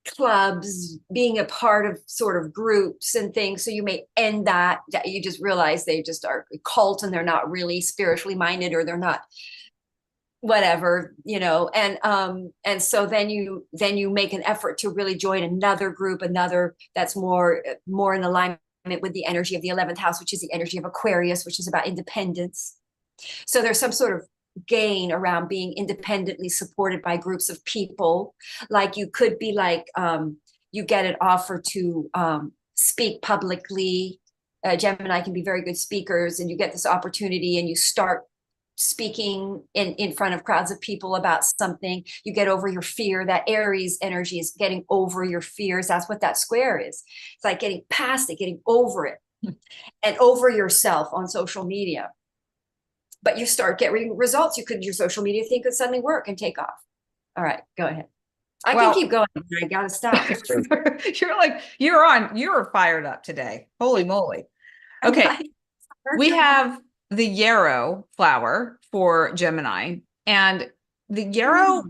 clubs, being a part of sort of groups and things. So you may end that you just realize they just are a cult and they're not really spiritually minded, or they're not whatever, you know. And so then you make an effort to really join another group, another that's more in alignment with the energy of the 11th house, which is the energy of Aquarius, which is about independence. So there's some sort of gain around being independently supported by groups of people. Like you could be like, you get an offer to speak publicly. Gemini can be very good speakers, and you get this opportunity and you start speaking in front of crowds of people about something. You get over your fear. That Aries energy is getting over your fears. That's what that square is. It's like getting past it, getting over it, and over yourself on social media. But you start getting results. Your social media thing could suddenly work and take off. All right, go ahead. I can keep going. I gotta stop. You're fired up today. Holy moly. Okay. We have the yarrow flower for Gemini, and the yarrow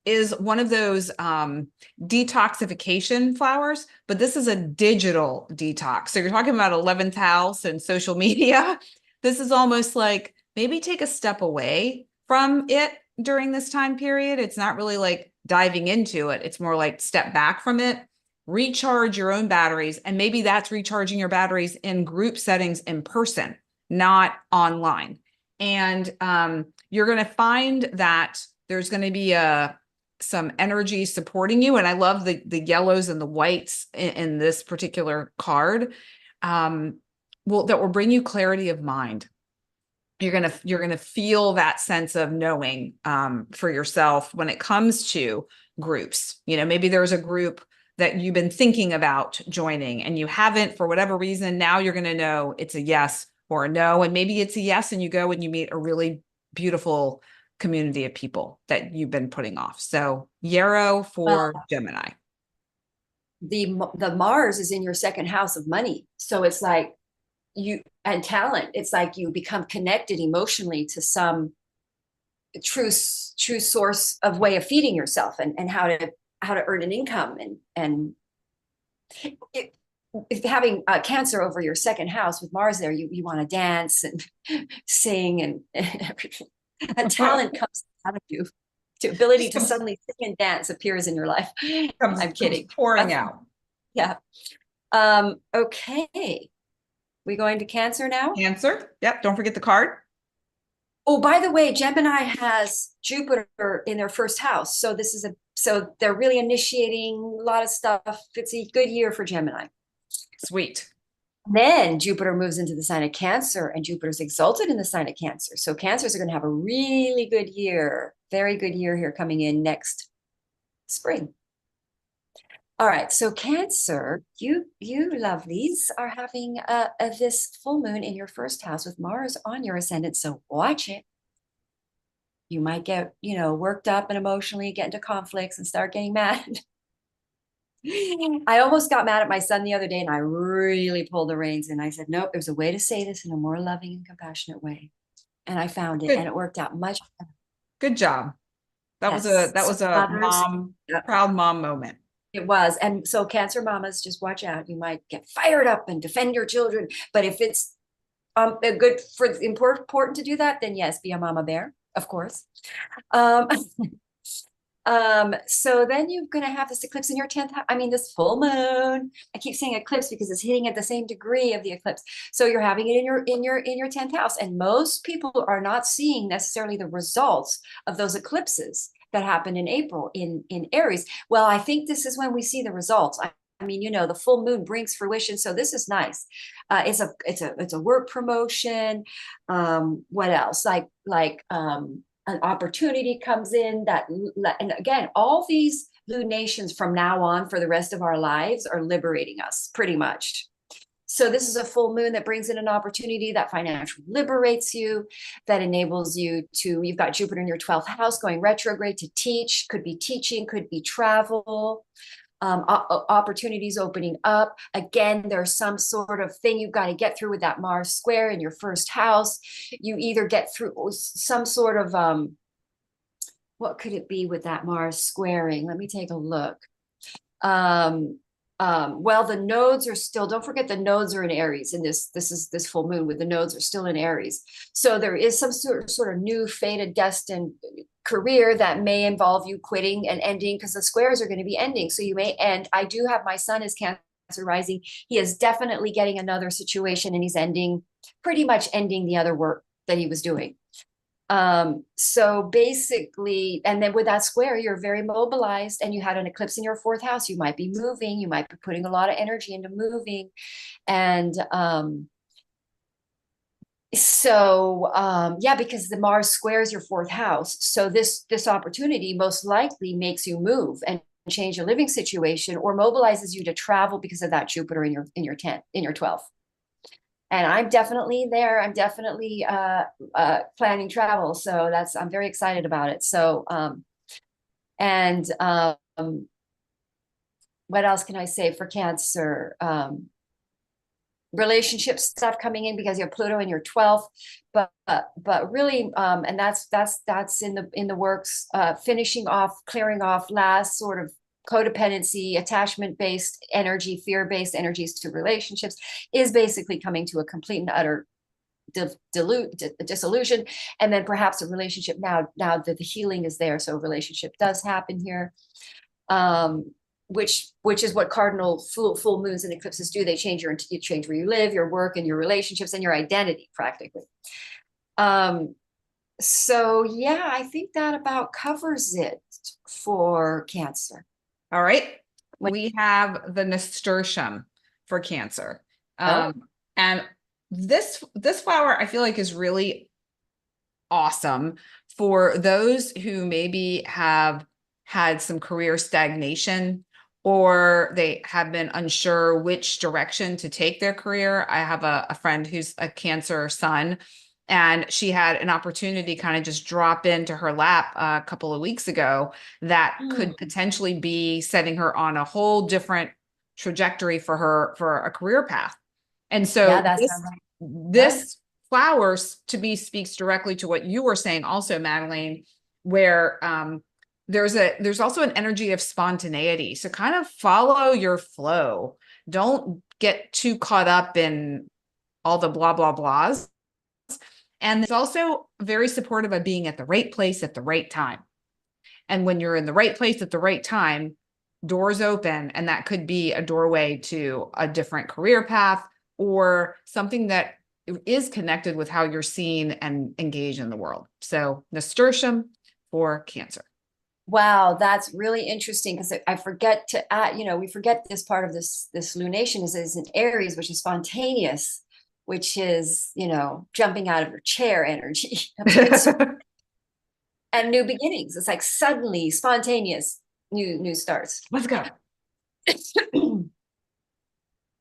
is one of those detoxification flowers, but this is a digital detox. So you're talking about 11th house and social media. This is almost like maybe take a step away from it during this time period. It's not really like diving into it. It's more like step back from it, recharge your own batteries. And maybe that's recharging your batteries in group settings in person, not online. And you're going to find that there's going to be some energy supporting you. And I love the yellows and the whites in this particular card. That will bring you clarity of mind. You're gonna feel that sense of knowing for yourself when it comes to groups. You know, maybe there's a group that you've been thinking about joining and you haven't for whatever reason. Now you're gonna know it's a yes or a no, and maybe it's a yes and you go and you meet a really beautiful community of people that you've been putting off. So yarrow for Gemini. The Mars is in your second house of money, so it's like you and talent. It's like you become connected emotionally to some true source of way of feeding yourself and how to earn an income, and if having Cancer over your second house with Mars there, you want to dance and sing and everything. A talent comes out of you. The ability to suddenly sing and dance appears in your life. I'm kidding. Pouring out. Yeah. Okay. We going to Cancer now? Cancer. Yep. Don't forget the card. Oh, by the way, Gemini has Jupiter in their first house. So so they're really initiating a lot of stuff. It's a good year for Gemini. Sweet. Then Jupiter moves into the sign of Cancer, and Jupiter's exalted in the sign of Cancer. So Cancers are going to have a really good year, very good year here coming in next spring. All right, so Cancer, you lovelies are having this full moon in your first house with Mars on your ascendant, so watch it. You might get, worked up and emotionally get into conflicts and start getting mad. I almost got mad at my son the other day, and I really pulled the reins in. I said, nope, there's a way to say this in a more loving and compassionate way. And I found it, Good. and it worked out much better. Good job. That was a mom, proud mom moment. It was. And so Cancer mamas, just watch out. You might get fired up and defend your children. But if it's important to do that, then yes, be a mama bear, of course. So then you're going to have this eclipse in your 10th house. I mean, this full moon. I keep saying eclipse because it's hitting at the same degree of the eclipse. So you're having it in your 10th house. And most people are not seeing necessarily the results of those eclipses that happened in April in Aries. Well, I think this is when we see the results. I mean, the full moon brings fruition. So this is nice. It's a work promotion. What else? Like an opportunity comes in and again, all these lunations from now on for the rest of our lives are liberating us pretty much. So this is a full moon that brings in an opportunity that financially liberates you, that enables you you've got Jupiter in your 12th house going retrograde to teach, could be teaching, could be travel, opportunities opening up. Again, there's some sort of thing you've got to get through with that Mars square in your first house. You either get through some sort of, what could it be with that Mars squaring? Let me take a look. Well, the nodes are still, don't forget the nodes are in Aries in this full moon with the nodes are still in Aries. So there is some sort of new fated destined career that may involve you quitting and ending because the squares are going to be ending. So you may end. I do have my son is Cancer rising. He is definitely getting another situation and he's pretty much ending the other work that he was doing. So basically, and then with that square, you're very mobilized and you had an eclipse in your 4th house. You might be moving, you might be putting a lot of energy into moving. And, yeah, because the Mars squares your 4th house. So this opportunity most likely makes you move and change your living situation or mobilizes you to travel because of that Jupiter in your 12th. And I'm definitely there. I'm definitely planning travel. So I'm very excited about it. So, what else can I say for Cancer? Relationship stuff coming in because you have Pluto in your 12th, but really, and that's in the works, finishing off, clearing off last sort of codependency, attachment-based energy, fear-based energies to relationships is basically coming to a complete and utter dissolution. And then perhaps a relationship now that the healing is there. So a relationship does happen here, which is what cardinal full moons and eclipses do. They change where you live, your work and your relationships and your identity practically. So yeah, I think that about covers it for Cancer. All right. We have the nasturtium for Cancer. And this flower I feel like is really awesome for those who maybe have had some career stagnation or they have been unsure which direction to take their career. I have a friend who's a Cancer sun, and she had an opportunity kind of just drop into her lap a couple of weeks ago that could potentially be setting her on a whole different trajectory for a career path. And so yeah, this flower to me speaks directly to what you were saying also, Madelaine, where there's also an energy of spontaneity. So kind of follow your flow. Don't get too caught up in all the blah, blah, blahs. And it's also very supportive of being at the right place at the right time. And when you're in the right place at the right time, doors open, and that could be a doorway to a different career path or something that is connected with how you're seen and engaged in the world. So nasturtium for Cancer. Wow, that's really interesting because I forget to add, we forget this part of this lunation is in Aries, which is spontaneous, which is, jumping out of your chair energy. And new beginnings. It's like suddenly spontaneous new starts. Let's go.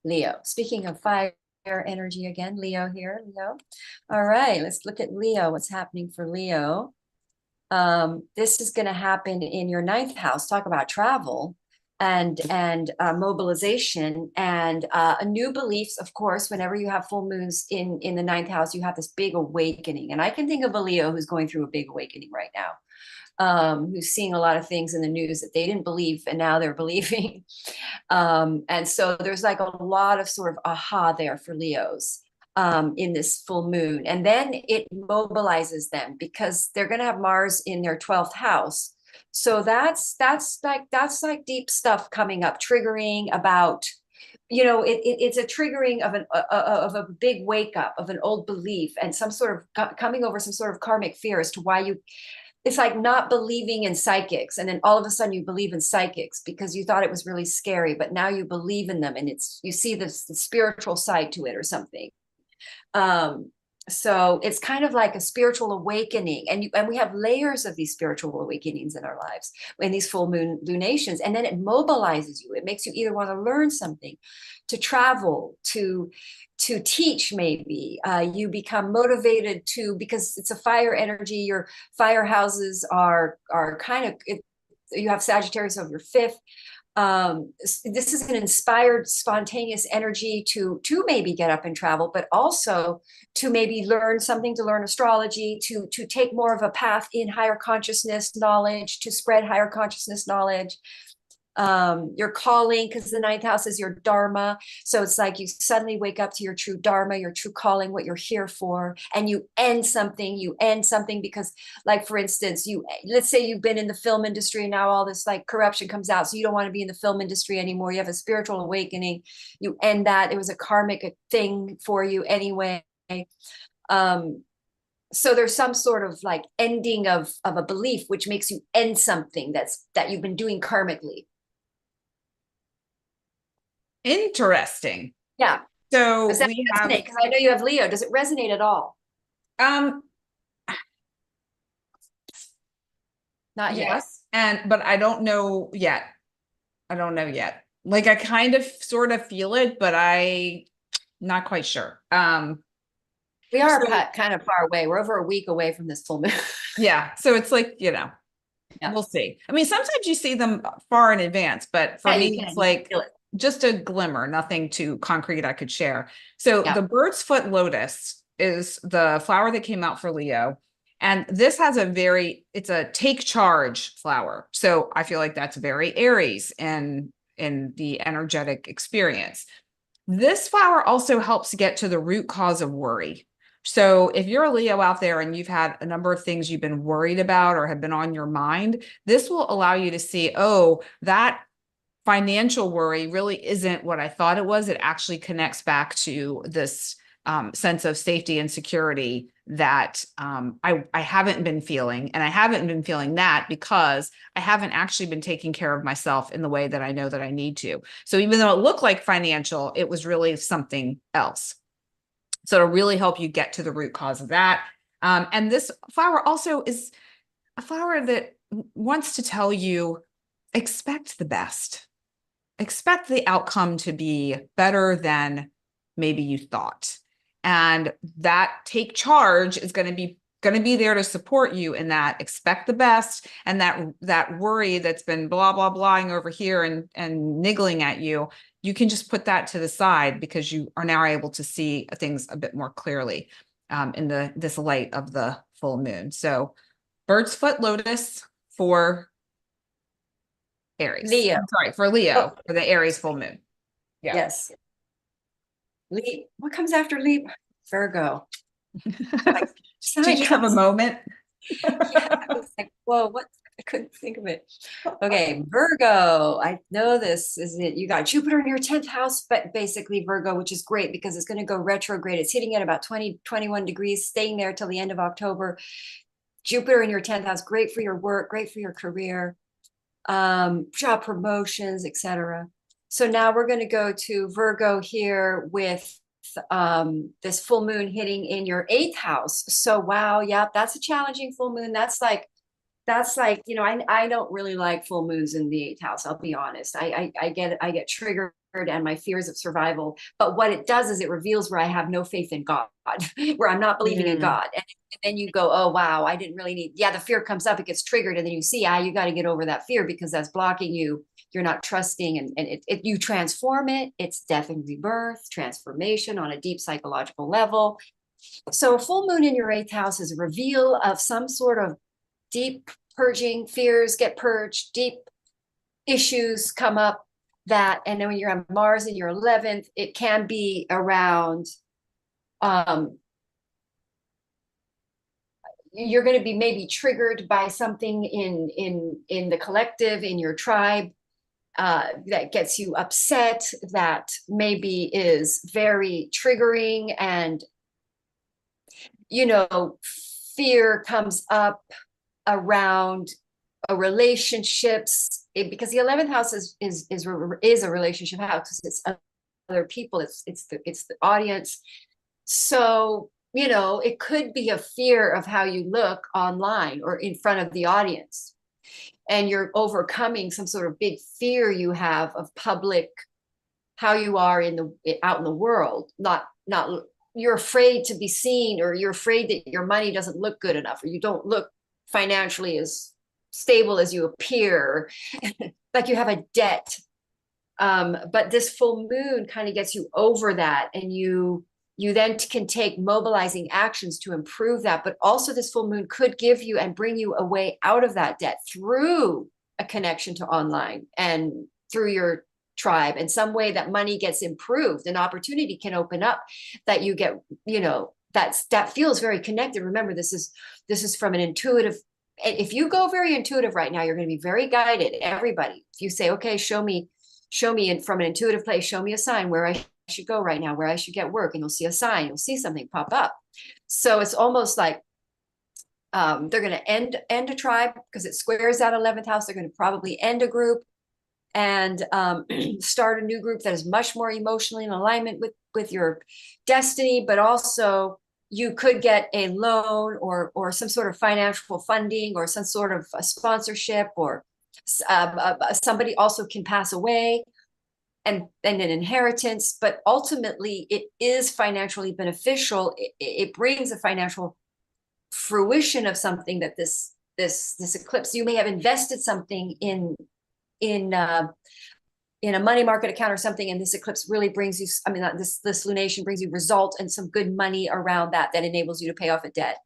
Leo. Speaking of fire energy again, Leo here, Leo. All right, let's look at Leo. What's happening for Leo? This is going to happen in your ninth house. Talk about travel and mobilization and new beliefs. Of course, whenever you have full moons in the ninth house, you have this big awakening. And I can think of a Leo who's going through a big awakening right now, who's seeing a lot of things in the news that they didn't believe, and now they're believing. And so there's like a lot of sort of aha there for Leos. In this full moon, and then it mobilizes them because they're going to have Mars in their 12th house. So that's like deep stuff coming up, triggering about, it's a triggering of a big wake up of an old belief and some sort of coming over some sort of karmic fear as to why it's like not believing in psychics, and then all of a sudden you believe in psychics because you thought it was really scary, but now you believe in them, and you see the spiritual side to it or something. So it's kind of like a spiritual awakening, and we have layers of these spiritual awakenings in our lives in these full moon lunations, and then it mobilizes you. It makes you either want to learn something, to travel, to teach, maybe you become motivated to, because it's a fire energy. Your fire houses are kind of you have Sagittarius over your fifth. This is an inspired, spontaneous energy to maybe get up and travel, but also to maybe learn something, to learn astrology, to take more of a path in higher consciousness knowledge, to spread higher consciousness knowledge. Your calling, because the ninth house is your dharma. So it's like you suddenly wake up to your true dharma, your true calling, what you're here for, and you end something because, like, for instance, let's say you've been in the film industry and now all this like corruption comes out. So you don't want to be in the film industry anymore. You have a spiritual awakening. You end that. It was a karmic thing for you anyway. So there's some sort of like ending of a belief, which makes you end something that you've been doing karmically. Interesting. Yeah. So does that we resonate? Because I know you have Leo. Does it resonate at all? Not yes. But I don't know yet. Like I kind of sort of feel it, but not quite sure. We are kind of far away. We're over a week away from this full moon. Yeah. So it's like, we'll see. I mean, sometimes you see them far in advance, but for me, it's like just a glimmer, nothing too concrete I could share. So the bird's foot lotus is the flower that came out for Leo. And this has it's a take charge flower. So I feel like that's very Aries in the energetic experience. This flower also helps get to the root cause of worry. So if you're a Leo out there and you've had a number of things you've been worried about or have been on your mind, this will allow you to see, oh, that financial worry really isn't what I thought it was. It actually connects back to this sense of safety and security that I haven't been feeling. And I haven't been feeling that because I haven't actually been taking care of myself in the way that I know that I need to. So even though it looked like financial, it was really something else. So it'll really help you get to the root cause of that. And this flower also is a flower that wants to tell you, expect the best. Expect the outcome to be better than maybe you thought. And that take charge is going to be there to support you in that. Expect the best, and that worry that's been blah blah blahing over here and niggling at you, you can just put that to the side because you are now able to see things a bit more clearly in this light of the full moon. So bird's foot lotus for Aries. Leo. I'm sorry, for Leo, for the Aries full moon. Yeah. Yes. What comes after Leap? Virgo. Like, Did you have a moment? yeah, I was like, whoa, what? I couldn't think of it. Okay, Virgo. I know this is it. You got Jupiter in your 10th house, but basically Virgo, which is great because it's going to go retrograde. It's hitting at about 20, 21 degrees, staying there till the end of October. Jupiter in your 10th house, great for your work, great for your career, job promotions, etc. So now we're going to go to Virgo here with this full moon hitting in your 8th house. So wow, yeah, that's a challenging full moon. That's like, you know, I don't really like full moons in the 8th house. I'll be honest. I get triggered and my fears of survival. But what it does is it reveals where I have no faith in God, where I'm not believing in God. And then you go, oh wow, I didn't really need. Yeah, the fear comes up, it gets triggered, and then you see, you got to get over that fear because that's blocking you. You're not trusting, and you transform it. It's death and rebirth, transformation on a deep psychological level. So a full moon in your 8th house is a reveal of some sort of deep purging. Fears get purged, deep issues come up, that, and then when you're on Mars in your 11th, it can be around you're going to be maybe triggered by something in the collective, in your tribe, that gets you upset, that maybe is very triggering, and you know, fear comes up around relationships, because the 11th house is a relationship house, because it's other people, it's the audience. So you know, it could be a fear of how you look online or in front of the audience, and you're overcoming some sort of big fear you have of public, how you are out in the world. Not you're afraid to be seen, or you're afraid that your money doesn't look good enough, or you don't look financially as stable as you appear, like you have a debt. But this full moon kind of gets you over that, and you then can take mobilizing actions to improve that. But also this full moon could give you and bring you a way out of that debt through a connection to online and through your tribe, and some way that money gets improved, an opportunity can open up, that you get, you know, that feels very connected. Remember, this is from an intuitive. If you go very intuitive right now, you're going to be very guided. Everybody, if you say, okay, show me from an intuitive place, show me a sign where I should go right now, where I should get work, and you'll see a sign, you'll see something pop up. So it's almost like they're going to end a tribe because it squares that 11th house. They're going to probably end a group and start a new group that is much more emotionally in alignment with your destiny. But also you could get a loan or some sort of financial funding, or some sort of a sponsorship, or somebody also can pass away, and an inheritance. But ultimately it is financially beneficial. It brings a financial fruition of something that this eclipse, you may have invested something in a money market account or something, and this eclipse really brings you, I mean, this lunation brings you result and some good money around that enables you to pay off a debt.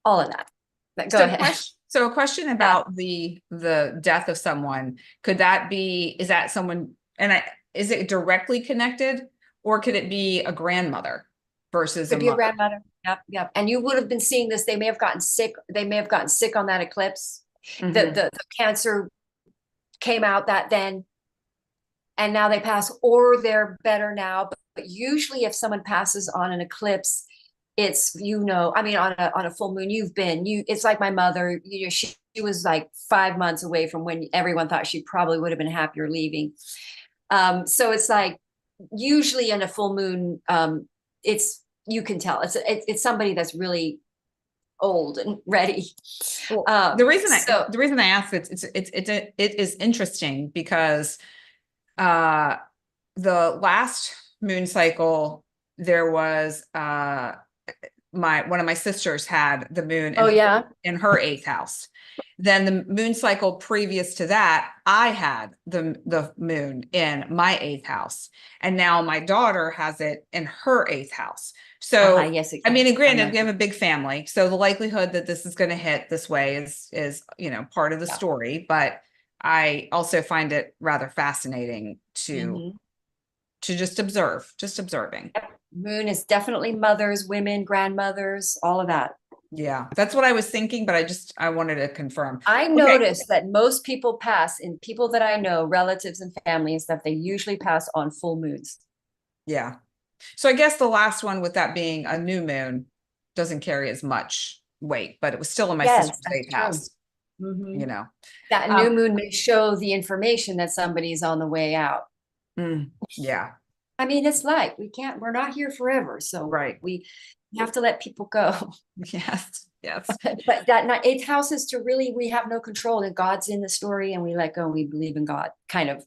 All of that. But go ahead. So a question about the death of someone. Could that be, is that someone, and is it directly connected, or could it be a grandmother versus could be a grandmother? Yep. And you would have been seeing this. They may have gotten sick. They may have gotten sick on that eclipse. Mm-hmm. The cancer came out that then, and now they pass, or they're better now. But usually if someone passes on an eclipse, it's, you know, I mean, on a full moon, it's like my mother, you know, she was like 5 months away from when everyone thought she probably would have been happier leaving. So it's like, usually in a full moon, you can tell it's somebody that's really old and ready. Well, the reason I ask it is interesting because the last moon cycle, there was one of my sisters had the moon in her 8th house. Then the moon cycle previous to that, I had the moon in my 8th house, and now my daughter has it in her 8th house. So yes, I mean, and granted, we have a big family, so the likelihood that this is going to hit this way is you know, part of the story. But I also find it rather fascinating to to just observe, just observing. Moon is definitely mothers, women, grandmothers, all of that. Yeah, that's what I was thinking, but I wanted to confirm. I Okay. noticed that most people pass, in people that I know, relatives and families, that they usually pass on full moons. Yeah. So I guess the last one, with that being a new moon, doesn't carry as much weight, but it was still in my Yes, sister's that's eighth true. house, Mhm. you know. That new moon may show the information that somebody's on the way out. Yeah. I mean, it's like we're not here forever, so Right. we have to let people go. Yes. Yes. But that eighth house is to really, we have no control, and God's in the story, and we let go, and we believe in God, kind of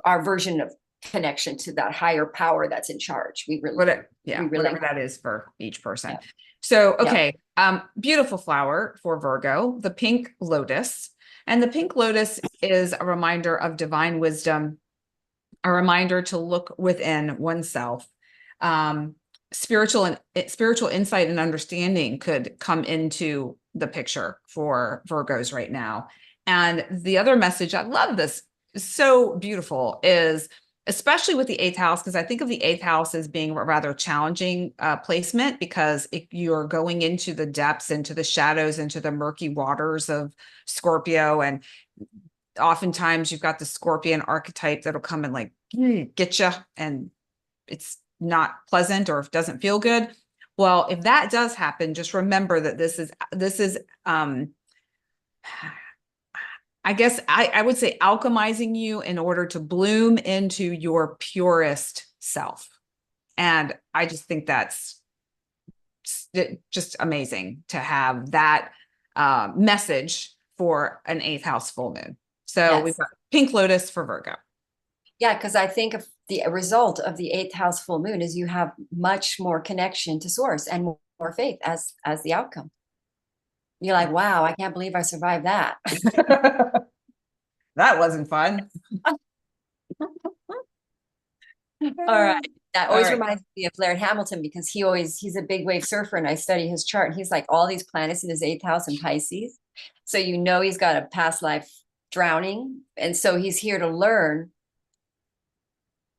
our version of connection to that higher power that's in charge. We really, whatever that is for each person. Yeah. So, okay. Beautiful flower for Virgo, the pink lotus. And the pink lotus is a reminder of divine wisdom, a reminder to look within oneself. Spiritual insight and understanding could come into the picture for Virgos right now. And the other message, I love this, so beautiful, is especially with the eighth house, because I think of the eighth house as being a rather challenging placement, because if you're going into the depths, into the shadows, into the murky waters of Scorpio, and oftentimes you've got the Scorpion archetype that'll come and like get you, and it's not pleasant or doesn't feel good. Well, if that does happen, just remember that this is I guess I would say alchemizing you in order to bloom into your purest self. And I just think that's just amazing to have that message for an eighth house full moon. So we've got pink lotus for Virgo. Yeah, because I think of the result of the eighth house full moon is you have much more connection to source and more faith as the outcome. You're like, wow, I can't believe I survived that. That wasn't fun. All right. That always reminds me of Laird Hamilton, because he's a big wave surfer, and I study his chart, and he's like all these planets in his eighth house in Pisces. So he's got a past life drowning. And so he's here to learn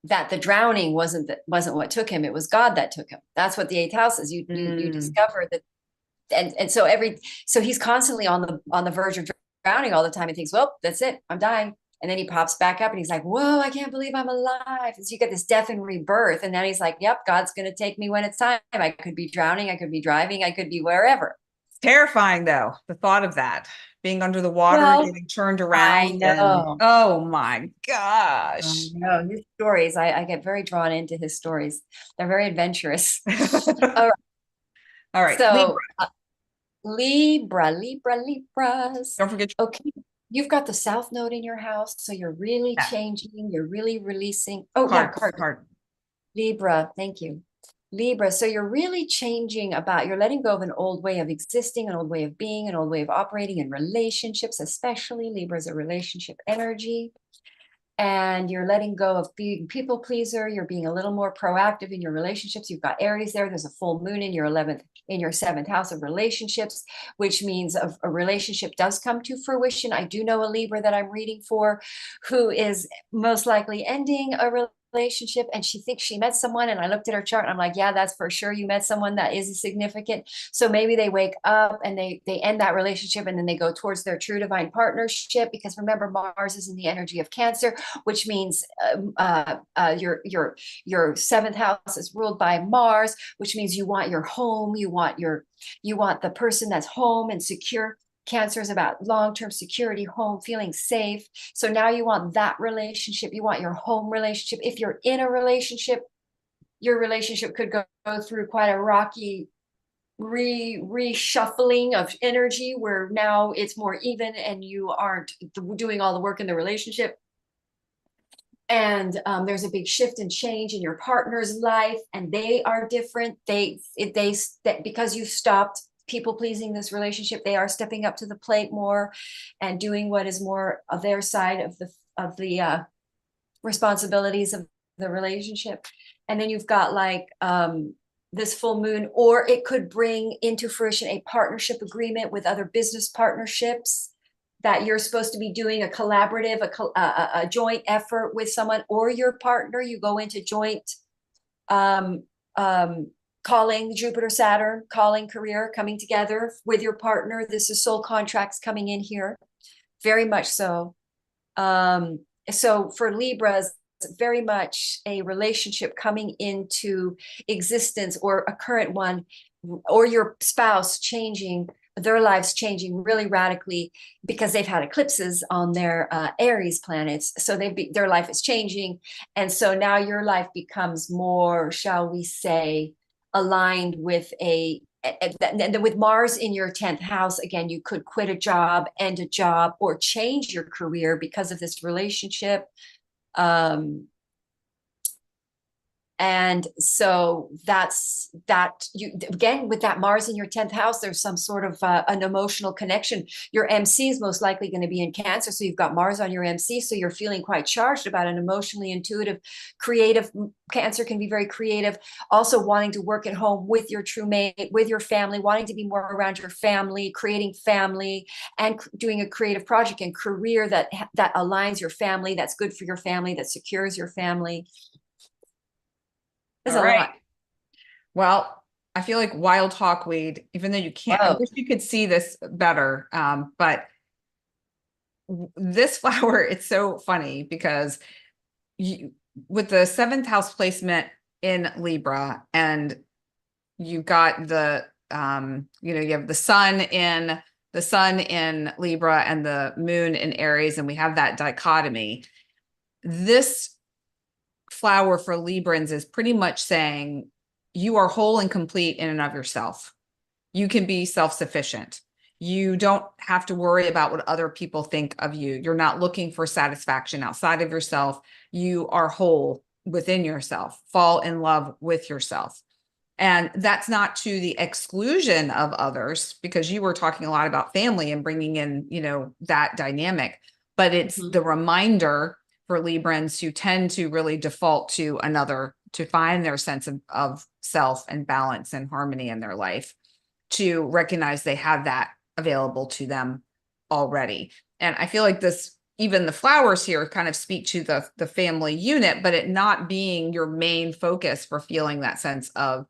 that the drowning wasn't what took him. It was God that took him. That's what the eighth house is. You discover that. And so he's constantly on the verge of drowning all the time, and thinks, well, that's it, I'm dying. And then he pops back up and he's like, whoa, I can't believe I'm alive. And so you get this death and rebirth. And then he's like, yep, God's going to take me when it's time. I could be drowning. I could be driving. I could be wherever. It's terrifying, though, the thought of that, being under the water, getting turned around. I know. And, oh my gosh. I know. His stories, I get very drawn into his stories. They're very adventurous. All right. So Libras. Don't forget. Okay. You've got the South Node in your house, so you're really changing, you're really releasing. Oh, card. Libra, thank you. Libra, so you're really changing you're letting go of an old way of existing, an old way of being, an old way of operating in relationships, especially. Libra is a relationship energy. And you're letting go of being people pleaser. You're being a little more proactive in your relationships. You've got Aries there. There's a full moon in your 7th house of relationships, which means a relationship does come to fruition. I do know a Libra that I'm reading for who is most likely ending a relationship, and she thinks she met someone, and I looked at her chart and I'm like, yeah, that's for sure, you met someone that is significant. So maybe they wake up and they end that relationship, and then they go towards their true divine partnership, because remember, Mars is in the energy of Cancer, which means your 7th house is ruled by Mars, which means you want your home, you want the person that's home and secure. Cancer is about long-term security, home, feeling safe. So now you want that relationship. You want your home relationship. If you're in a relationship, your relationship could go through quite a rocky reshuffling of energy, where now it's more even and you aren't doing all the work in the relationship. And there's a big shift and change in your partner's life, and they are different. Because you stopped people pleasing this relationship, they are stepping up to the plate more and doing what is more of their side of the responsibilities of the relationship. And then you've got like this full moon, or it could bring into fruition a partnership agreement with other business partnerships that you're supposed to be doing a collaborative, a joint effort with someone or your partner. You go into joint um, calling, Jupiter, Saturn, calling, career, coming together with your partner. This is soul contracts coming in here, very much so. So for Libras, very much a relationship coming into existence, or a current one, or your spouse changing, their lives changing really radically because they've had eclipses on their Aries planets. So their life is changing. And so now your life becomes more, shall we say, aligned with with Mars in your 10th house. Again, you could quit a job, end a job, or change your career because of this relationship. And so that's that. You again, with that Mars in your 10th house, there's some sort of an emotional connection. Your MC is most likely going to be in Cancer, so you've got Mars on your MC, so you're feeling quite charged about an emotionally intuitive, creative. Cancer can be very creative, also wanting to work at home with your true mate, with your family, wanting to be more around your family, creating family, and doing a creative project and career that aligns your family, that's good for your family, that secures your family. There's All a right. lot. Well, I feel like wild hawkweed, even though you can't, I wish you could see this better. But this flower, it's so funny because with the 7th house placement in Libra, and you got the, you have the sun in Libra and the moon in Aries, and we have that dichotomy. This flower for Librans is pretty much saying you are whole and complete in and of yourself. You can be self-sufficient. You don't have to worry about what other people think of you. You're not looking for satisfaction outside of yourself. You are whole within yourself. Fall in love with yourself. And that's not to the exclusion of others, because you were talking a lot about family and bringing in, that dynamic, but it's the reminder for Librans who tend to really default to another to find their sense of self and balance and harmony in their life, to recognize they have that available to them already. And I feel like even the flowers here kind of speak to the family unit, but it not being your main focus for feeling that sense of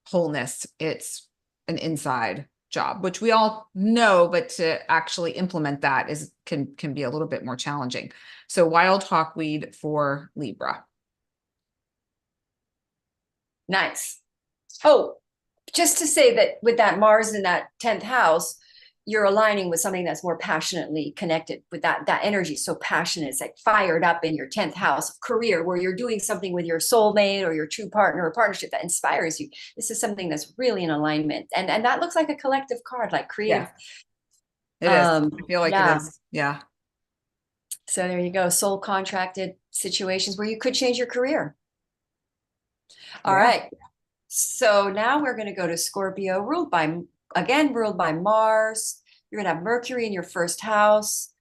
wholeness. It's an inside job, which we all know, but to actually implement that can be a little bit more challenging. So wild hawkweed for Libra. Nice. Oh, just to say that with that Mars in that 10th house, you're aligning with something that's more passionately connected with that energy. So passionate, it's like fired up in your 10th house of career, where you're doing something with your soulmate or your true partner or partnership that inspires you. This is something that's really in alignment. And that looks like a collective card, like creative. Yeah, it is. I feel like it is. Yeah. So there you go. Soul contracted situations where you could change your career. All right. So now we're going to go to Scorpio, ruled by Mars. You're going to have Mercury in your 1st house.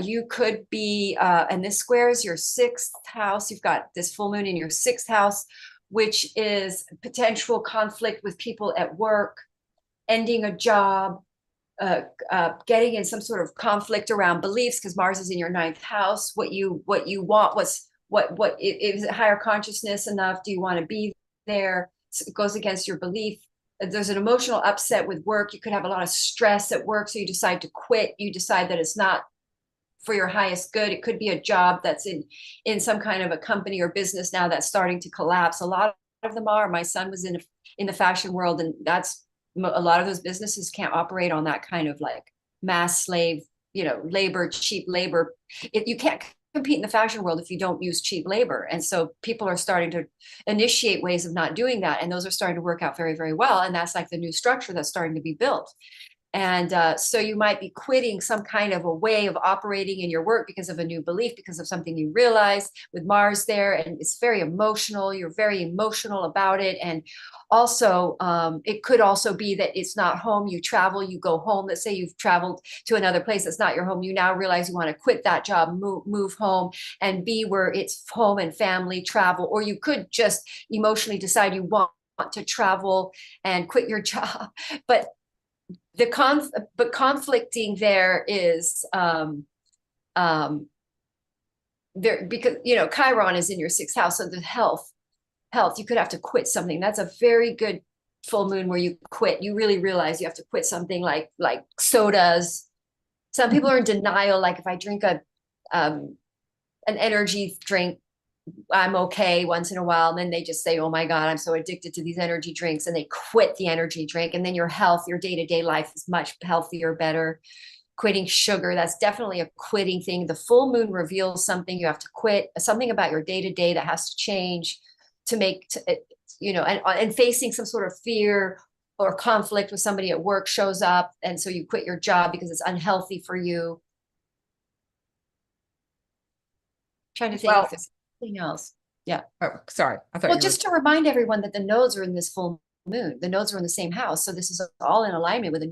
You could be, and this squares your 6th house. You've got this full moon in your 6th house, which is potential conflict with people at work, ending a job, getting in some sort of conflict around beliefs, because Mars is in your 9th house. What you want, what is it higher consciousness enough? Do you want to be there? It goes against your belief. There's an emotional upset with work. You could have a lot of stress at work, so you decide to quit. You decide that it's not for your highest good. It could be a job that's in some kind of a company or business now that's starting to collapse. A lot of them are. My son was in the fashion world, and that's a lot of those businesses can't operate on that kind of like mass slave, labor, cheap labor. You can't compete in the fashion world if you don't use cheap labor. And so people are starting to initiate ways of not doing that. And those are starting to work out very, very well. And that's like the new structure that's starting to be built. And so you might be quitting some kind of a way of operating in your work because of a new belief, because of something you realize with Mars there. And it's very emotional. You're very emotional about it. And also, it could also be that it's not home. You travel, you go home. Let's say you've traveled to another place that's not your home. You now realize you want to quit that job, move home, and be where it's home and family, travel. Or you could just emotionally decide you want to travel and quit your job. But but conflicting there is there, because Chiron is in your sixth house, so the health, you could have to quit something. That's a very good full moon where you quit. You really realize you have to quit something like sodas. Some people are in denial, like if I drink an energy drink, I'm okay once in a while. And then they just say, oh my God, I'm so addicted to these energy drinks. And they quit the energy drink. And then your health, your day-to-day life is much healthier, better. Quitting sugar, that's definitely a quitting thing. The full moon reveals something you have to quit, something about your day-to-day that has to change to make, and facing some sort of fear or conflict with somebody at work shows up. And so you quit your job because it's unhealthy for you. Trying to think if there's anything else. Yeah. Oh, sorry. I thought Well, you just to remind everyone that the nodes are in this full moon. The nodes are in the same house. So this is all in alignment with a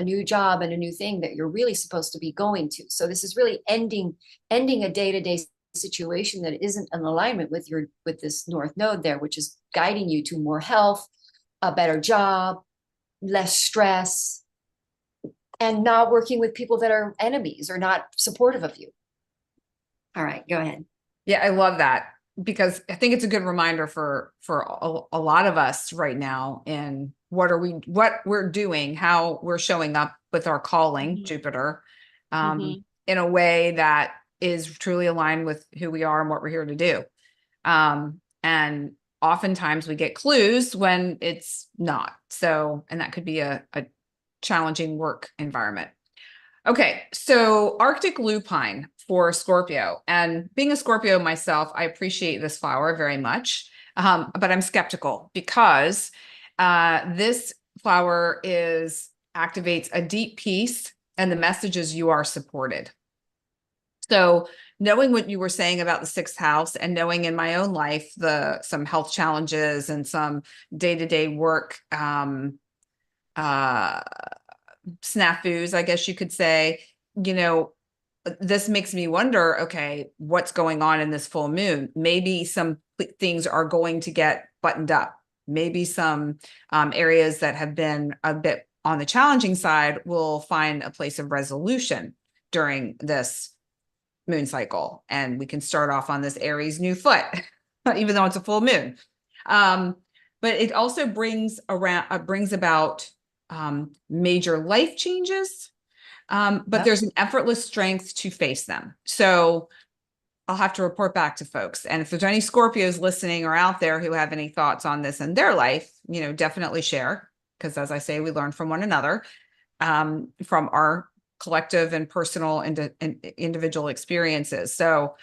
new job and a new thing that you're really supposed to be going to. So this is really ending a day-to-day situation that isn't in alignment with this north node there, which is guiding you to more health, a better job, less stress, and not working with people that are enemies or not supportive of you. All right, go ahead. Yeah, I love that, because I think it's a good reminder for a lot of us right now in what we're doing, how we're showing up with our calling, Jupiter, in a way that is truly aligned with who we are and what we're here to do. And oftentimes we get clues when it's not. So, and that could be a challenging work environment. Okay, so Arctic lupine for Scorpio. And being a Scorpio myself, I appreciate this flower very much, but I'm skeptical because this flower activates a deep peace, and the message is you are supported. So knowing what you were saying about the sixth house, and knowing in my own life some health challenges and some day-to-day work snafus, I guess you could say, this makes me wonder, okay, what's going on in this full moon? Maybe some things are going to get buttoned up. Maybe some areas that have been a bit on the challenging side will find a place of resolution during this moon cycle. And we can start off on this Aries new foot, even though it's a full moon. But it also brings about major life changes, but there's an effortless strength to face them. So I'll have to report back to folks. And if there's any Scorpios listening or out there who have any thoughts on this in their life, definitely share. Because as I say, we learn from one another, from our collective and personal and individual experiences. So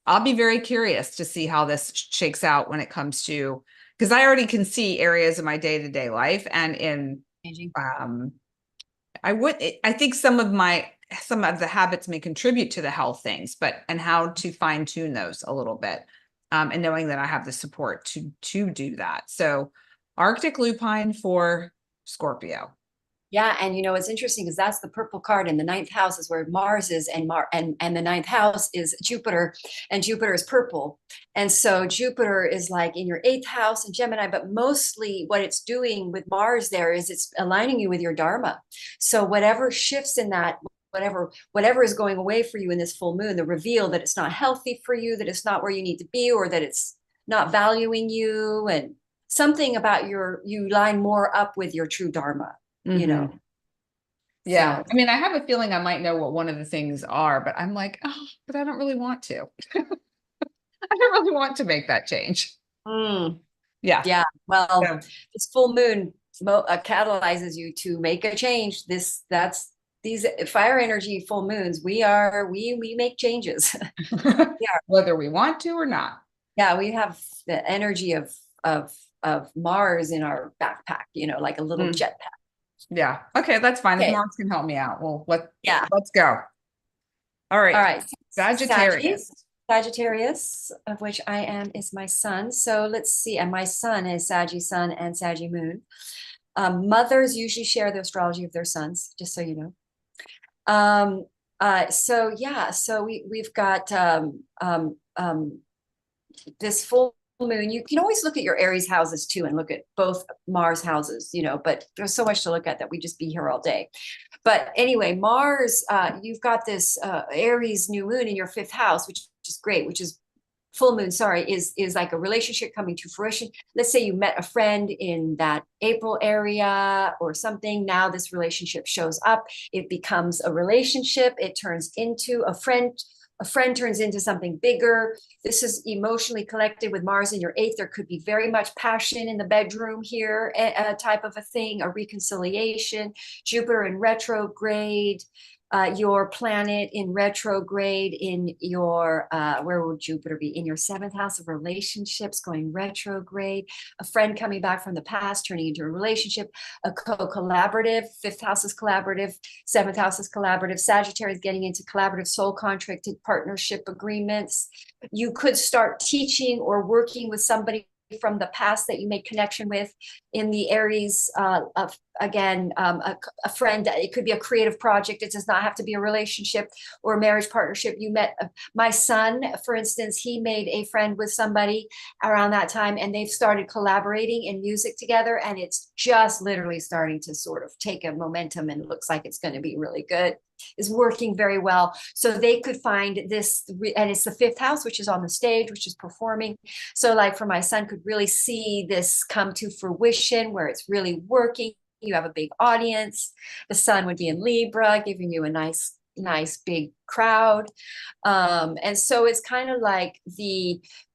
I'll be very curious to see how this shakes out when it comes to, because I already can see areas of my day-to-day life and in I think some of the habits may contribute to the health things, and how to fine tune those a little bit, and knowing that I have the support to do that. So Arctic lupine for Scorpio. Yeah, and it's interesting because that's the purple card, and the ninth house is where Mars is, and the ninth house is Jupiter, and Jupiter is purple. And so Jupiter is like in your eighth house in Gemini, but mostly what it's doing with Mars there is it's aligning you with your Dharma. So whatever shifts in that, whatever is going away for you in this full moon, the reveal that it's not healthy for you, that it's not where you need to be, or that it's not valuing you, and something about you line more up with your true Dharma. Yeah. So. I mean, I have a feeling I might know what one of the things are, but I'm like, oh, but I don't really want to. I don't really want to make that change. Yeah. Yeah. Well, this full moon catalyzes you to make a change. These fire energy full moons, we make changes. Whether we want to or not. Yeah, we have the energy of Mars in our backpack, like a little jetpack. Yeah. Okay, that's fine. Okay. If Mars can help me out, well, let's go. All right. All right. Sagittarius. Sagittarius, of which I am, is my sun. So let's see. And my sun is Saggy sun and Saggy moon. Mothers usually share the astrology of their sons, just so you know. So we've got this full moon, you can always look at your Aries houses too and look at both Mars houses, but there's so much to look at that we just be here all day. But anyway, Mars, you've got this Aries new moon in your fifth house, which is great, which is full moon, sorry, is like a relationship coming to fruition. Let's say you met a friend in that April area or something. Now this relationship shows up. It becomes a relationship. It turns into a friend. A friend turns into something bigger. This is emotionally collected with Mars in your eighth. There could be very much passion in the bedroom here, a type of a thing, a reconciliation. Jupiter in retrograde. Your planet in retrograde in your, where would Jupiter be? In your seventh house of relationships, going retrograde, a friend coming back from the past, turning into a relationship, a co-collaborative, fifth house is collaborative, seventh house is collaborative, Sagittarius getting into collaborative soul contracted partnership agreements. You could start teaching or working with somebody from the past that you made connection with in the Aries, a friend. It could be a creative project. It does not have to be a relationship or a marriage partnership. You met my son, for instance, he made a friend with somebody around that time, and they've started collaborating in music together, and it's just literally starting to sort of take a momentum, and it looks like it's going to be really good. Is working very well. So they could find this, and it's the fifth house, which is on the stage, which is performing. So like for my son could really see this come to fruition where it's really working. You have a big audience. The sun would be in Libra, giving you a nice big crowd. And so it's kind of like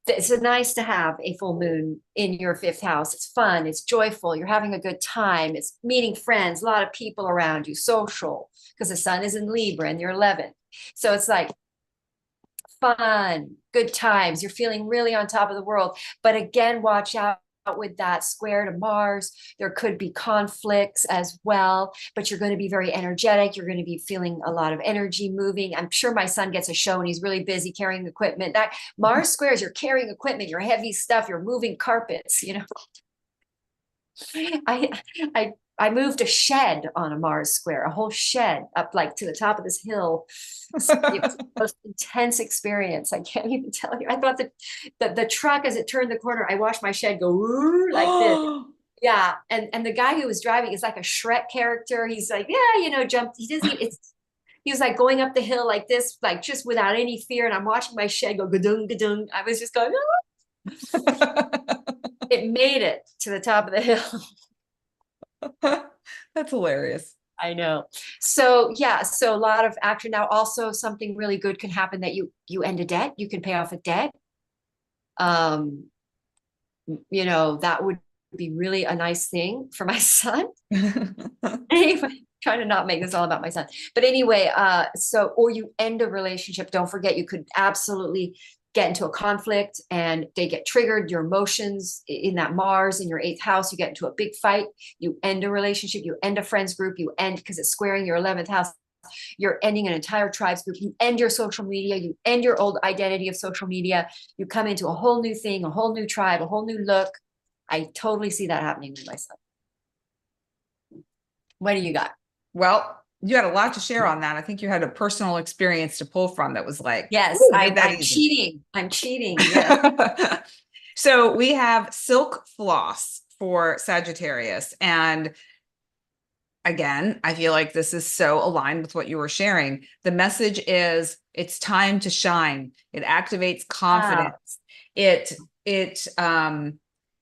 it's nice to have a full moon in your fifth house. It's fun. It's joyful. You're having a good time. It's meeting friends, a lot of people around you, social, because the sun is in Libra and you're 11. So it's like fun, good times. You're feeling really on top of the world. But again, watch out with that square to Mars. There could be conflicts as well, but you're going to be very energetic. You're going to be feeling a lot of energy moving. I'm sure my son gets a show and he's really busy carrying equipment. That Mars squares, you're carrying equipment, you're heavy stuff, you're moving carpets, I moved a shed on a Mars square, a whole shed up like to the top of this hill. It was the most intense experience. I can't even tell you. I thought that the truck, as it turned the corner, I watched my shed go like this. Yeah. And the guy who was driving is like a Shrek character. He's like, yeah, jumped. He doesn't, he was like going up the hill like this, like just without any fear. And I'm watching my shed go gadung, gadung. I was just going, It made it to the top of the hill. That's hilarious. I know. So yeah, so a lot of action. Now also something really good can happen that you end a debt, you can pay off a debt. That would be really a nice thing for my son. Anyway, trying to not make this all about my son. But anyway, or you end a relationship. Don't forget, you could absolutely get into a conflict and they get triggered, your emotions in that Mars in your eighth house, you get into a big fight, you end a relationship, you end a friends group, you end because it's squaring your 11th house, you're ending an entire tribes group, you end your social media, you end your old identity of social media, you come into a whole new thing, a whole new tribe, a whole new look. I totally see that happening with my son. What do you got? Well, you had a lot to share on that. I think you had a personal experience to pull from that was like, yes, I'm cheating. I'm cheating. Yeah. So we have silk floss for Sagittarius. And again, I feel like this is so aligned with what you were sharing. The message is it's time to shine. It activates confidence. Wow. It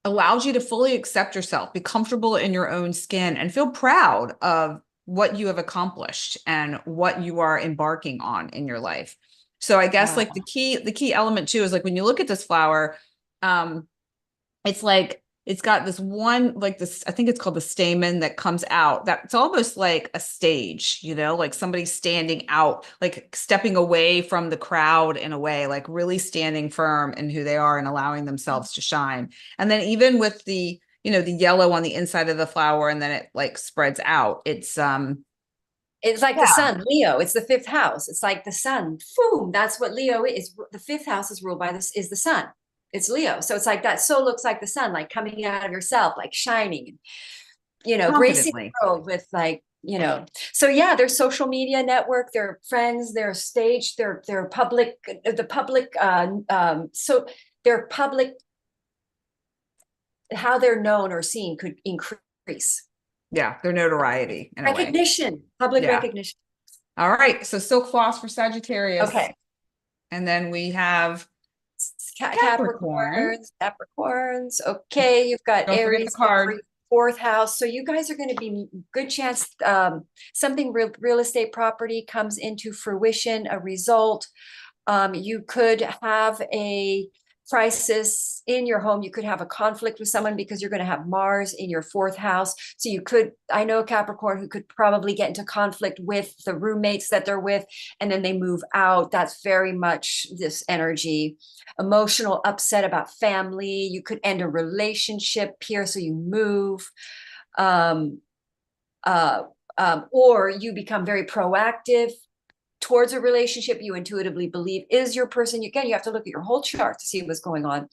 allows you to fully accept yourself, be comfortable in your own skin, and feel proud of what you have accomplished and what you are embarking on in your life. So I guess like the key element too is like when you look at this flower, it's like it's got this one, like this, I think it's called the stamen that comes out. That's almost like a stage, like somebody standing out, like stepping away from the crowd in a way, like really standing firm in who they are and allowing themselves to shine. And then even with the the yellow on the inside of the flower, and then it like spreads out. It's like the sun, Leo. It's the fifth house. It's like the sun. Boom. That's what Leo is. The fifth house is ruled by this is the sun. It's Leo. So it's like that. So looks like the sun, like coming out of yourself, like shining, gracing the world with like, so yeah, their social media network, their friends, their stage, their public, so their public how they're known or seen could increase. Yeah, their notoriety in a way. Recognition, public Yeah. recognition. All right. So silk floss for Sagittarius. Okay. And then we have Capricorn. Capricorns. Okay, you've got Don't forget the Aries card. over your fourth house. So you guys are going to be good chance something real estate property comes into fruition, a result. You could have a crisis in your home. You could have a conflict with someone because you're going to have Mars in your fourth house. So you could, I know a Capricorn who could probably get into conflict with the roommates that they're with, and then they move out. That's very much this energy. Emotional upset about family. You could end a relationship here, so you move. Or you become very proactive towards a relationship you intuitively believe is your person. Again, you have to look at your whole chart to see what's going on.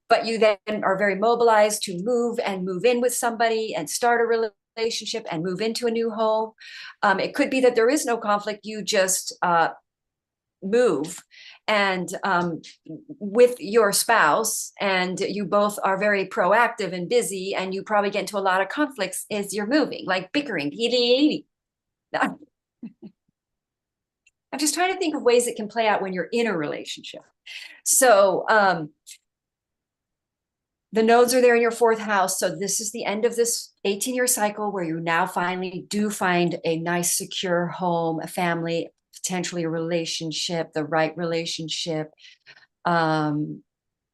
But you then are very mobilized to move in with somebody and start a relationship and move into a new home. It could be that there is no conflict. You just move and with your spouse, and you both are very proactive and busy, and you probably get into a lot of conflicts as you're moving, like bickering. I'm just trying to think of ways it can play out when you're in a relationship. So the nodes are there in your fourth house. So this is the end of this 18-year cycle where you now finally do find a nice, secure home, a family, potentially a relationship, the right relationship, buying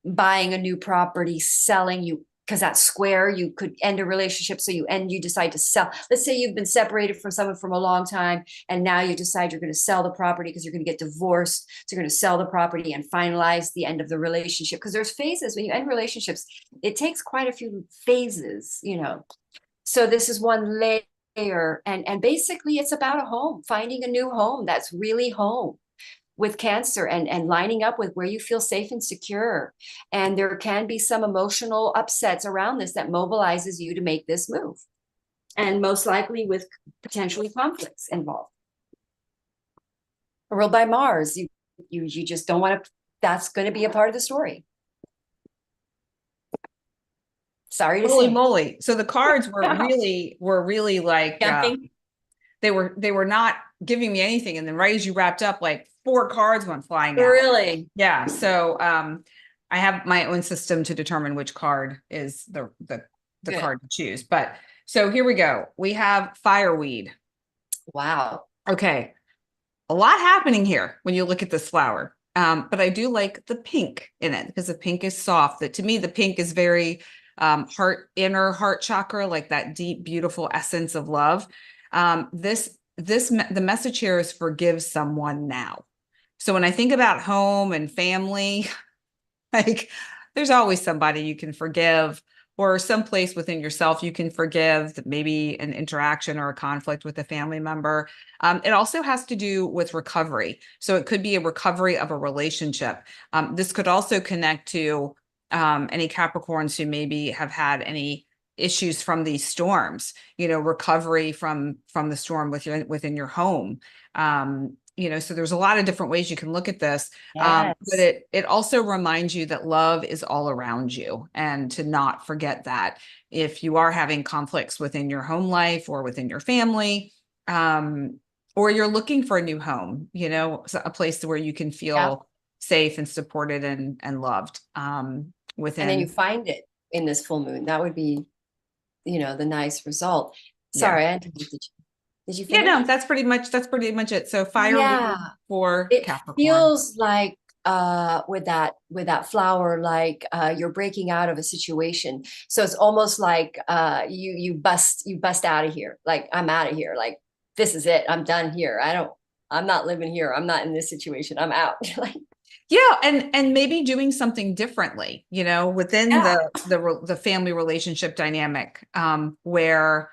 a new property, selling. You, because that's square, you could end a relationship. So you decide to sell. Let's say you've been separated from someone from a long time, and now you decide you're going to sell the property because you're going to get divorced. So you're going to sell the property and finalize the end of the relationship. Because there's phases when you end relationships. It takes quite a few phases, you know. So this is one layer. And basically it's about a home, finding a new home that's really home with Cancer, and lining up with where you feel safe and secure. And there can be some emotional upsets around this that mobilizes you to make this move. And most likely with potentially conflicts involved. Ruled by Mars, you just don't want to, that's going to be a part of the story. Sorry to Holy say. moly. So the cards were really like they were not giving me anything. And then right as you wrapped up, like 4 cards went flying out. Really? Yeah. So I have my own system to determine which card is the card to choose. But so here we go. We have fireweed. Wow. Okay. A lot happening here when you look at this flower. But I do like the pink in it because the pink is soft. That to me, the pink is very inner heart chakra, like that deep, beautiful essence of love. The message here is forgive someone now. So when I think about home and family, like there's always somebody you can forgive, or someplace within yourself you can forgive, maybe an interaction or a conflict with a family member. It also has to do with recovery. So it could be a recovery of a relationship. This could also connect to any Capricorns who maybe have had any issues from these storms, you know, recovery from the storm within your home. You know, so there's a lot of different ways you can look at this. Yes. But it also reminds you that love is all around you, and to not forget that if you are having conflicts within your home life or within your family, or you're looking for a new home, you know, a place where you can feel safe and supported and loved within. And then you find it in this full moon. That would be, you know, the nice result. Sorry, I interrupted you. Did you finish? Yeah, no, that's pretty much it. So fire for it Capricorn. Feels like with that flower, like you're breaking out of a situation. So it's almost like you bust out of here. Like, I'm out of here. Like, this is it. I'm done here. I'm not living here. I'm not in this situation. I'm out. Like, yeah, and maybe doing something differently, you know, within the family relationship dynamic, where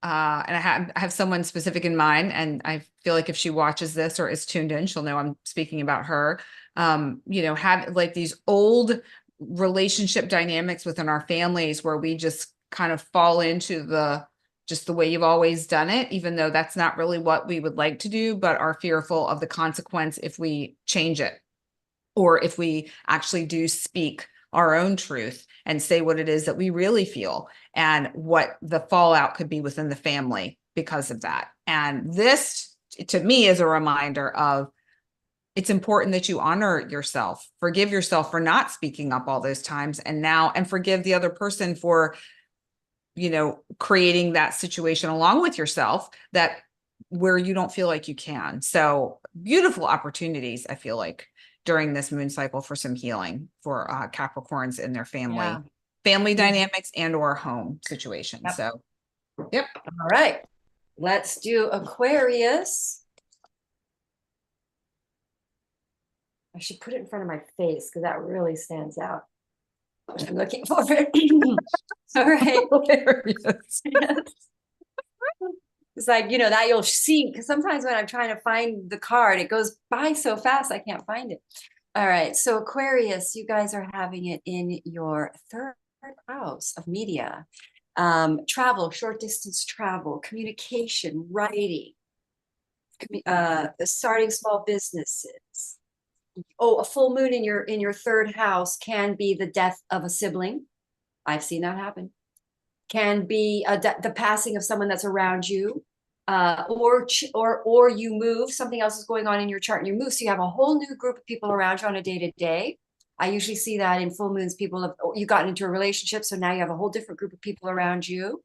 and I have someone specific in mind, and I feel like if she watches this or is tuned in, she'll know I'm speaking about her. You know, have like these old relationship dynamics within our families where we just kind of fall into just the way you've always done it, even though that's not really what we would like to do, but are fearful of the consequence if we change it, or if we actually do speak our own truth and say what it is that we really feel and what the fallout could be within the family because of that. And this, to me, is a reminder of it's important that you honor yourself, forgive yourself for not speaking up all those times, and forgive the other person for, creating that situation along with yourself that where you don't feel like you can. So beautiful opportunities, I feel like, during this moon cycle for some healing for Capricorns in their family dynamics and or home situations. Yep. So, yep. All right, let's do Aquarius. I should put it in front of my face because that really stands out. I'm looking for it. All right. Hilarious. It's like, that you'll see, because sometimes when I'm trying to find the card, it goes by so fast, I can't find it. All right. So Aquarius, you guys are having it in your third house of media, travel, short distance travel, communication, writing, starting small businesses. Oh, a full moon in your third house can be the death of a sibling. I've seen that happen. Can be the passing of someone that's around you, or you move. Something else is going on in your chart, and you move. So you have a whole new group of people around you on a day-to-day. I usually see that in full moons. You got into a relationship, so now you have a whole different group of people around you.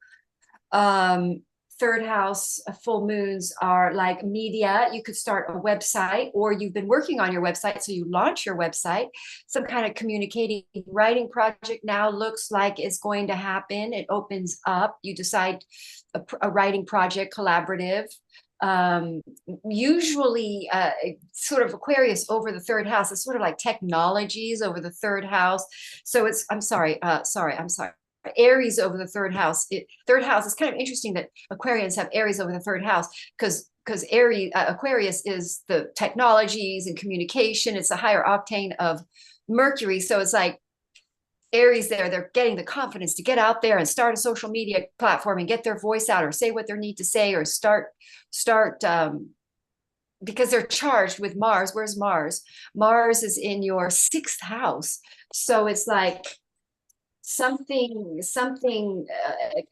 Third house full moons are like media. You could start a website, or you've been working on your website, so you launch your website. Some kind of communicating writing project now looks like is going to happen. It opens up. You decide a writing project, collaborative. Usually sort of Aquarius over the third house is sort of like technologies over the third house. So it's, I'm sorry. Aries over the third house. Third house is kind of interesting that Aquarians have Aries over the third house because Aquarius is the technologies and communication. It's a higher octane of Mercury. So it's like Aries they're getting the confidence to get out there and start a social media platform and get their voice out or say what they need to say or start because they're charged with Mars. Where's Mars? Mars is in your sixth house. So it's like something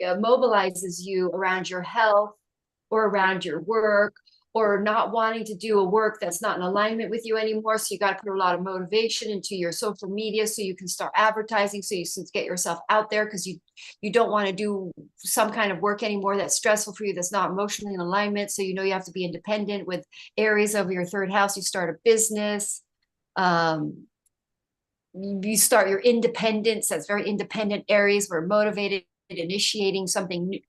mobilizes you around your health or around your work or not wanting to do a work that's not in alignment with you anymore. So you got to put a lot of motivation into your social media so you can start advertising, so you can get yourself out there because you don't want to do some kind of work anymore that's stressful for you, that's not emotionally in alignment. So you have to be independent. With Aries over your third house, you start a business. You start your independence. That's very independent Aries. We're motivated, initiating something new,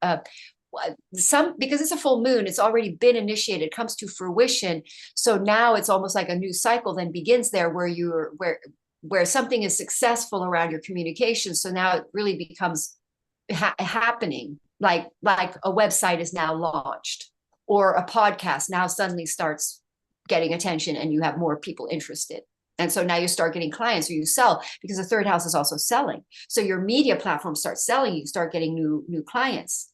because it's a full moon, it's already been initiated, it comes to fruition. So now it's almost like a new cycle then begins there where something is successful around your communication. So now it really becomes happening, like a website is now launched, or a podcast now suddenly starts getting attention and you have more people interested. And so now you start getting clients, or you sell, because the third house is also selling. So your media platform starts selling, you start getting new clients.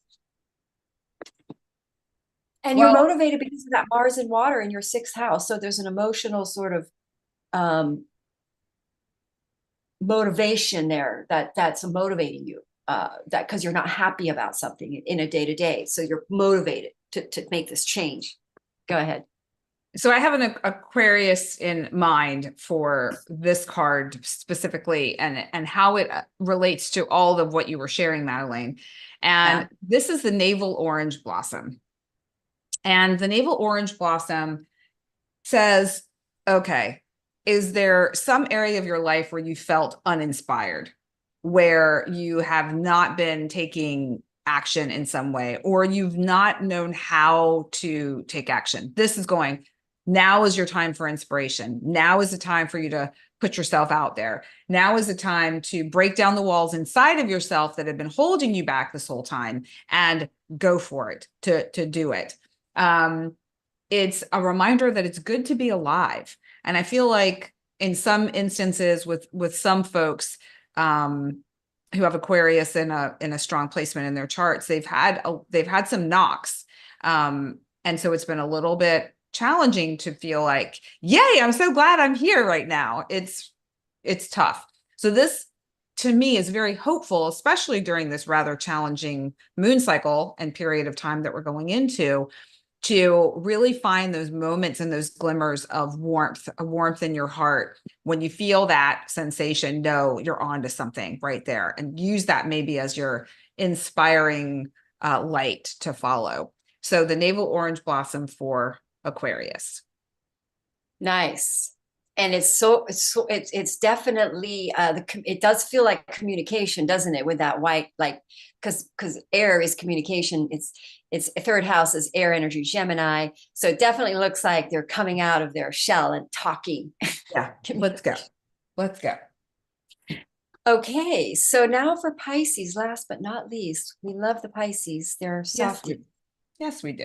And you're motivated because of that Mars and water in your sixth house. So there's an emotional sort of motivation there that's motivating you, that because you're not happy about something in a day-to-day. So you're motivated to make this change. Go ahead. So I have an Aquarius in mind for this card specifically, and how it relates to all of what you were sharing, Madelaine. And this is the navel orange blossom. And the navel orange blossom says, okay, is there some area of your life where you felt uninspired, where you have not been taking action in some way, or you've not known how to take action? This is going, now is your time for inspiration. Now is the time for you to put yourself out there. Now is the time to break down the walls inside of yourself that have been holding you back this whole time and go for it, to do it. It's a reminder that it's good to be alive. And I feel like in some instances with some folks who have Aquarius in a strong placement in their charts, they've had some knocks. And so it's been a little bit challenging to feel like, yay, I'm so glad I'm here right now. It's tough. So this to me is very hopeful, especially during this rather challenging moon cycle and period of time that we're going into, to really find those moments and those glimmers of warmth, a warmth in your heart. When you feel that sensation, know you're onto something right there, and use that maybe as your inspiring light to follow. So the navel orange blossom for Aquarius. Nice. And it's definitely it does feel like communication, doesn't it? With that white, like, because air is communication. It's third house is air energy, Gemini. So it definitely looks like they're coming out of their shell and talking. Yeah, let's go. Let's go. Okay, so now for Pisces, last but not least, we love the Pisces. They're soft. Yes, we do.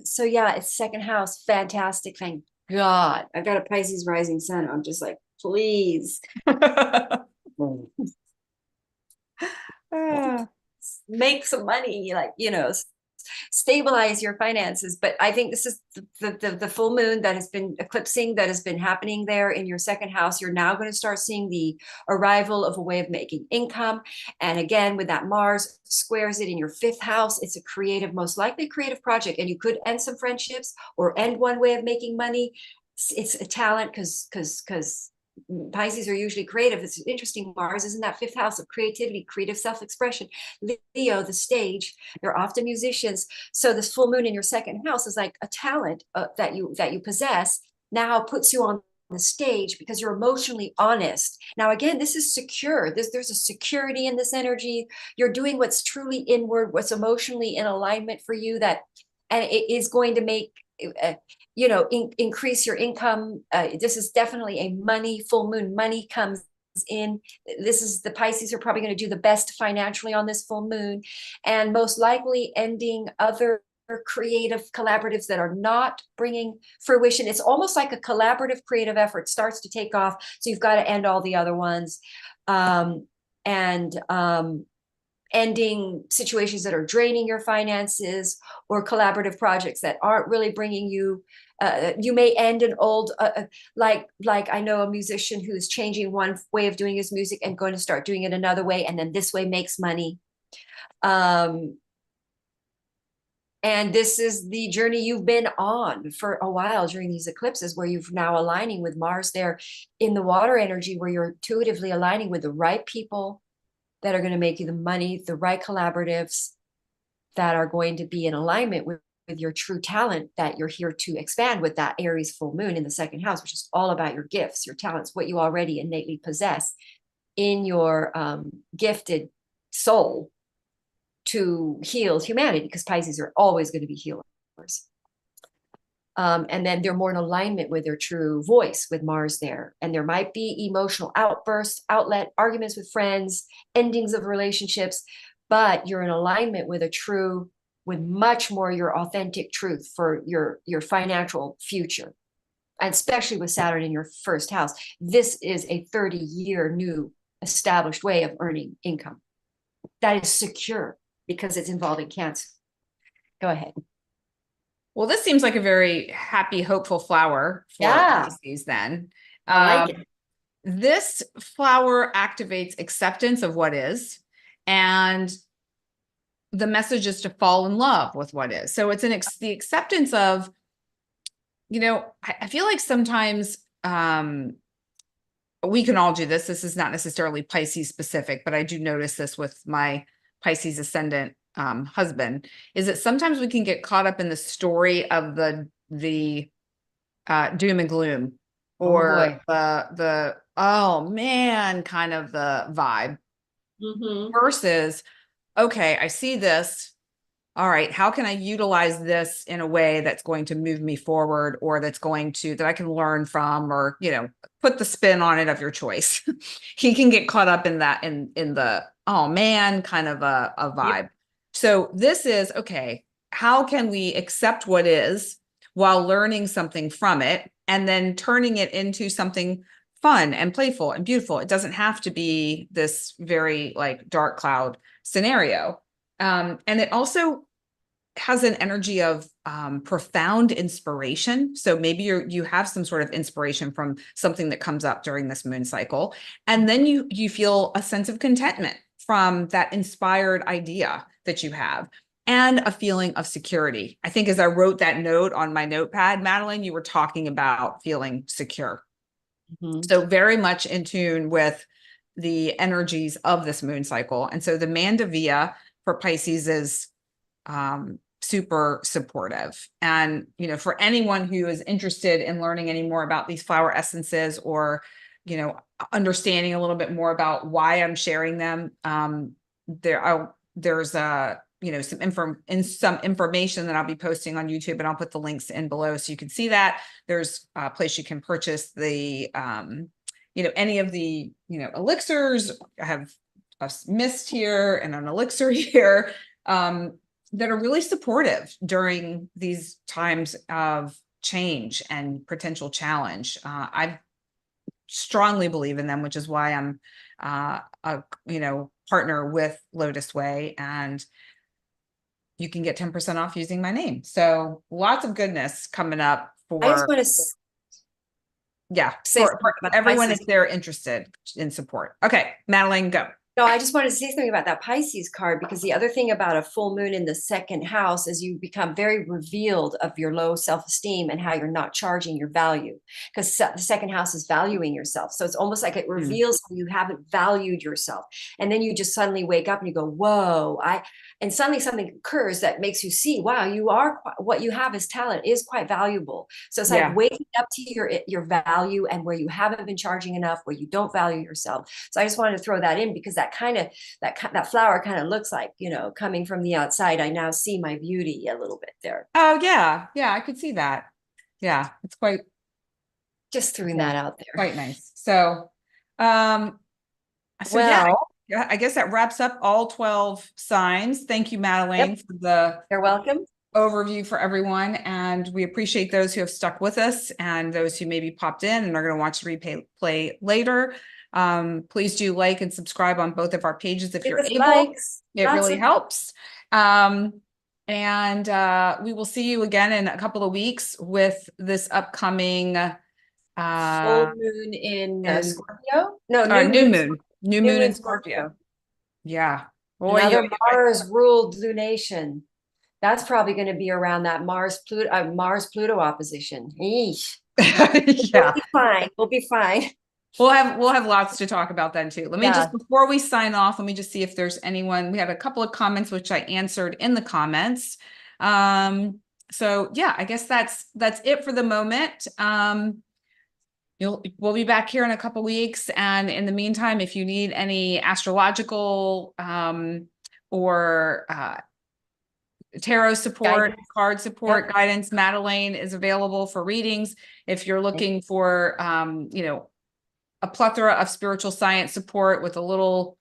So yeah, it's second house, fantastic. Thank God. I've got a Pisces rising sun. I'm just like, please. Make some money, like, stabilize your finances. But I think this is the full moon that has been eclipsing, that has been happening there in your second house. You're now going to start seeing the arrival of a way of making income. And again, with that Mars squares it in your fifth house, it's a creative, most likely creative project. And you could end some friendships or end one way of making money. It's a talent, because Pisces are usually creative. It's interesting. Mars is in that fifth house of creativity, creative self-expression. Leo, the stage. They're often musicians. So this full moon in your second house is like a talent that you possess. Now puts you on the stage because you're emotionally honest. Now, again, this is secure. There's a security in this energy. You're doing what's truly inward, what's emotionally in alignment for you, and it is going to make increase your income. This is definitely a money full moon. Money comes in. This is the Pisces are probably going to do the best financially on this full moon, and most likely ending other creative collaboratives that are not bringing fruition. It's almost like a collaborative creative effort starts to take off, so you've got to end all the other ones, and ending situations that are draining your finances, or collaborative projects that aren't really bringing you. You may end an old, like I know a musician who's changing one way of doing his music and going to start doing it another way, and then this way makes money. And this is the journey you've been on for a while during these eclipses, where you've now aligning with Mars there in the water energy, where you're intuitively aligning with the right people that are going to make you the money, the right collaboratives that are going to be in alignment with your true talent that you're here to expand with that Aries full moon in the second house, which is all about your gifts, your talents, what you already innately possess in your gifted soul to heal humanity, because Pisces are always going to be healers. And then they're more in alignment with their true voice with Mars there. And there might be emotional outbursts, outlet, arguments with friends, endings of relationships, but you're in alignment with with much more your authentic truth for your financial future. And especially with Saturn in your first house. This is a 30-year new established way of earning income that is secure, because it's involving Cancer. Go ahead. Well, this seems like a very happy, hopeful flower for Pisces then. I like it. This flower activates acceptance of what is, and the message is to fall in love with what is. So it's the acceptance of, I feel like sometimes we can all do this. This is not necessarily Pisces specific, but I do notice this with my Pisces ascendant husband, is that sometimes we can get caught up in the story of the doom and gloom, or the oh man kind of the vibe, versus, okay, I see this. All right, how can I utilize this in a way that's going to move me forward, or that I can learn from, or, put the spin on it of your choice. He can get caught up in that, in the, oh man, kind of a vibe. Yep. So this is, okay, how can we accept what is while learning something from it, and then turning it into something fun and playful and beautiful? It doesn't have to be this very like dark cloud scenario. And it also, has an energy of profound inspiration. So maybe you have some sort of inspiration from something that comes up during this moon cycle. And then you feel a sense of contentment from that inspired idea that you have, and a feeling of security. I think as I wrote that note on my notepad, Madelaine, you were talking about feeling secure. So very much in tune with the energies of this moon cycle. And so the Mandavia for Pisces is super supportive. And, you know, for anyone who is interested in learning any more about these flower essences, or, you know, understanding a little bit more about why I'm sharing them, there's you know, some information that I'll be posting on YouTube, and I'll put the links in below so you can see that. There's a place you can purchase the, you know, any of the, you know, elixirs. I have a mist here and an elixir here, that are really supportive during these times of change and potential challenge. I strongly believe in them, which is why I'm a, you know, partner with LOTUSWEI, and you can get 10% off using my name. So lots of goodness coming up I just for, want to yeah, say for something about everyone Pisces. if they're interested in support. Okay, Madelaine, go. No, I just wanted to say something about that Pisces card, because the other thing about a full moon in the second house is you become very revealed of your low self-esteem and how you're not charging your value, because the second house is valuing yourself. So it's almost like it reveals how you haven't valued yourself. And then you just suddenly wake up and you go, whoa, and suddenly something occurs that makes you see, wow, you are, what you have as talent is quite valuable. So it's like waking up to your value, and where you haven't been charging enough, where you don't value yourself. So I just wanted to throw that in, because that flower kind of looks like, you know, coming from the outside, I now see my beauty a little bit there. Oh yeah, I could see that. Yeah, it's quite, just throwing that out there. Quite nice. So well, yeah, I guess that wraps up all 12 signs. Thank you, Madelaine, for the you're welcome overview for everyone, and we appreciate those who have stuck with us and those who maybe popped in and are going to watch the replay later. Please do like and subscribe on both of our pages if you're able. Likes. It really helps. And we will see you again in a couple of weeks with this upcoming full moon in Scorpio. No, new moon in Scorpio. Yeah. Boy, another Mars ruled lunation. That's probably going to be around that Mars Pluto opposition. Eesh. Yeah. We'll be fine. We'll be fine. We'll have lots to talk about then too. Let me just, before we sign off, let me just see if there's anyone. We have a couple of comments which I answered in the comments. So yeah, I guess that's it for the moment. We'll be back here in a couple weeks, and in the meantime, if you need any astrological or tarot support, card support, guidance, Madelaine is available for readings. If you're looking for you know, a plethora of spiritual science support with a little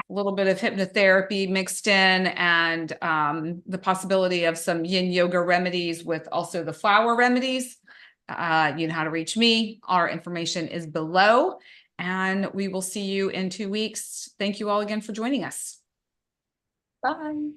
bit of hypnotherapy mixed in, and the possibility of some yin yoga remedies with also the flower remedies, you know how to reach me. Our information is below, and we will see you in 2 weeks. Thank you all again for joining us. Bye.